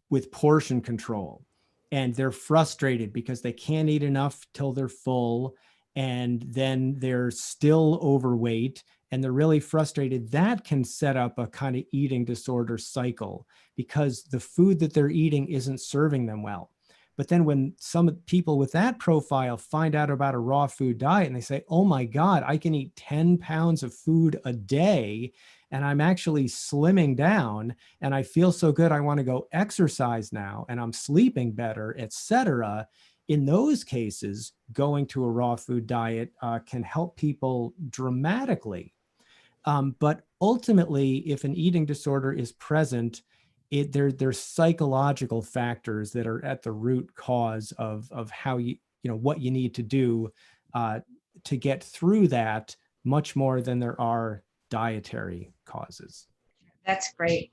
with portion control, and they're frustrated because they can't eat enough till they're full, and then they're still overweight and they're really frustrated. That can set up a kind of eating disorder cycle because the food that they're eating isn't serving them well. But then when some people with that profile find out about a raw food diet and they say, oh my God, I can eat 10 pounds of food a day and I'm actually slimming down and I feel so good, I want to go exercise now and I'm sleeping better, etc. In those cases, going to a raw food diet can help people dramatically. But ultimately, if an eating disorder is present, there's psychological factors that are at the root cause of how what you need to do to get through that, much more than there are dietary causes. That's great.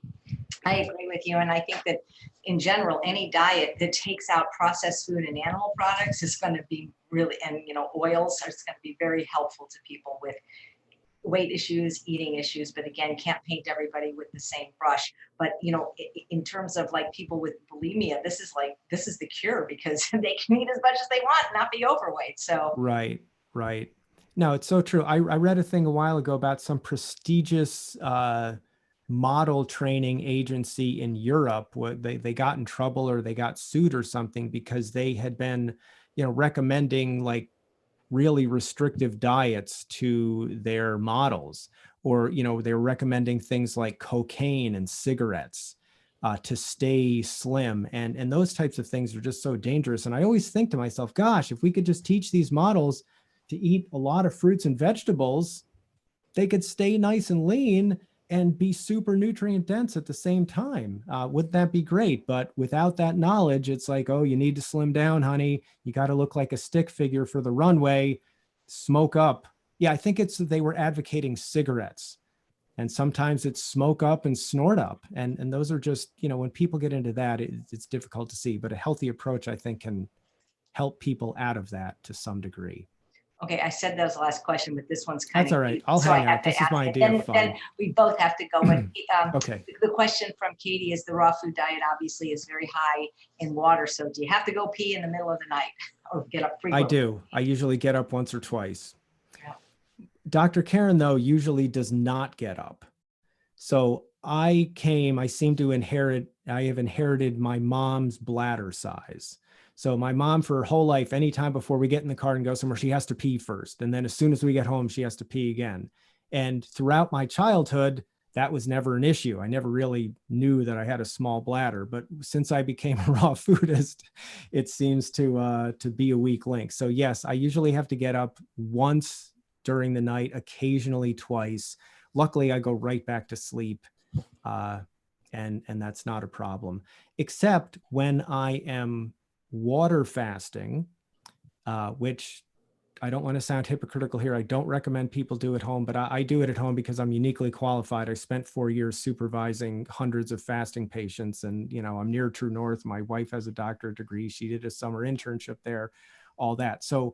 I agree with you. And I think that in general, any diet that takes out processed food and animal products is going to be really, and oils are going to be very helpful to people with weight issues, eating issues, but again, can't paint everybody with the same brush. But in terms of like people with bulimia, this is the cure because they can eat as much as they want and not be overweight. So right. No, it's so true. I read a thing a while ago about some prestigious model training agency in Europe where they got in trouble or they got sued or something because they had been, recommending like really restrictive diets to their models, or they were recommending things like cocaine and cigarettes to stay slim, and those types of things are just so dangerous. And I always think to myself, gosh, if we could just teach these models to eat a lot of fruits and vegetables, they could stay nice and lean and be super nutrient dense at the same time. Wouldn't that be great? But without that knowledge, it's like, oh, you need to slim down, honey. You got to look like a stick figure for the runway. Smoke up. Yeah, I think they were advocating cigarettes. And sometimes it's smoke up and snort up. And those are just, when people get into that, it's difficult to see. But a healthy approach, I think, can help people out of that to some degree. Okay, I said that was the last question, but this one's kind That's of all right. deep, I'll so I hang have out. to This is ask my it. idea of Then fun. we both have to go. But Okay. the question from Katie is: the raw food diet obviously is very high in water. So do you have to go pee in the middle of the night or get up frequently? I do. I usually get up once or twice. Yeah. Dr. Karin, though, usually does not get up. So I have inherited my mom's bladder size. So my mom, for her whole life, anytime before we get in the car and go somewhere, she has to pee first. And then as soon as we get home, she has to pee again. And throughout my childhood, that was never an issue. I never really knew that I had a small bladder, but since I became a raw foodist, it seems to be a weak link. So yes, I usually have to get up once during the night, occasionally twice. Luckily, I go right back to sleep, and that's not a problem, except when I am water fasting, which I don't want to sound hypocritical here. I don't recommend people do at home, but I do it at home because I'm uniquely qualified. I spent 4 years supervising hundreds of fasting patients, and I'm near True North. My wife has a doctorate degree. She did a summer internship there, all that. So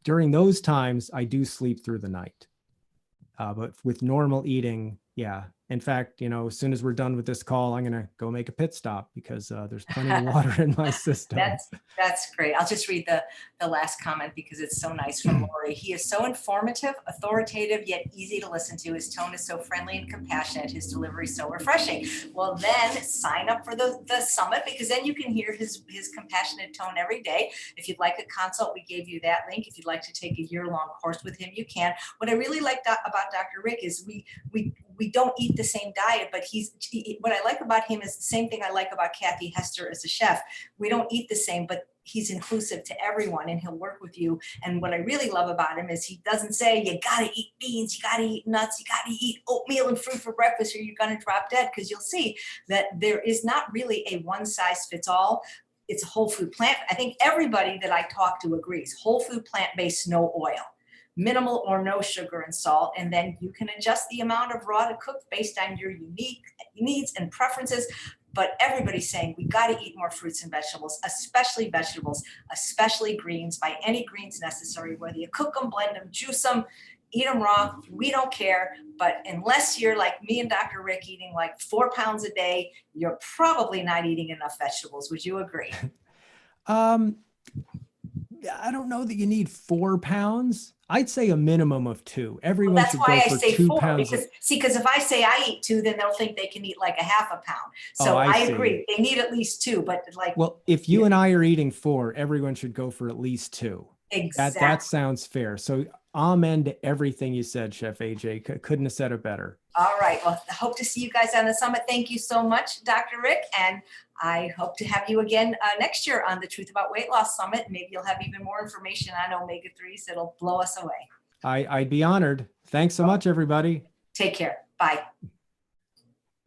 during those times, I do sleep through the night. But with normal eating, yeah. In fact, as soon as we're done with this call, I'm going to go make a pit stop because there's plenty of water in my system. That's great. I'll just read the last comment because it's so nice from Lori. He is so informative, authoritative, yet easy to listen to. His tone is so friendly and compassionate. His delivery is so refreshing. Well, then sign up for the summit because then you can hear his compassionate tone every day. If you'd like a consult, we gave you that link. If you'd like to take a year-long course with him, you can. What I really like about Dr. Rick is we we don't eat the same diet, but what I like about him is the same thing I like about Kathy Hester as a chef. We don't eat the same, but he's inclusive to everyone, and he'll work with you. And what I really love about him is he doesn't say, you got to eat beans, you got to eat nuts, you got to eat oatmeal and fruit for breakfast or you're going to drop dead. Because you'll see that there is not really a one size fits all. It's a whole food plant. I think everybody that I talk to agrees. Whole food, plant-based, no oil, minimal or no sugar and salt. And then you can adjust the amount of raw to cook based on your unique needs and preferences. But everybody's saying we got to eat more fruits and vegetables, especially greens, by any greens necessary, whether you cook them, blend them, juice them, eat them raw. We don't care. But unless you're like me and Dr. Rick eating like 4 pounds a day, you're probably not eating enough vegetables. Would you agree? I don't know that you need 4 pounds. I'd say a minimum of 2. Everyone Well, that's should why go I for say 2 4, pounds. because if I say I eat 2, then they'll think they can eat like a half a pound. So Oh, I see. agree. They need at least 2, but like. Well, if you and I are eating 4, everyone should go for at least 2. Exactly. That sounds fair. So amen to everything you said, Chef AJ. Couldn't have said it better. All right. Well, I hope to see you guys on the summit. Thank you so much, Dr. Rick. And I hope to have you again next year on the Truth About Weight Loss Summit. Maybe you'll have even more information on omega-3s that'll blow us away. I'd be honored. Thanks so much, everybody. Take care. Bye.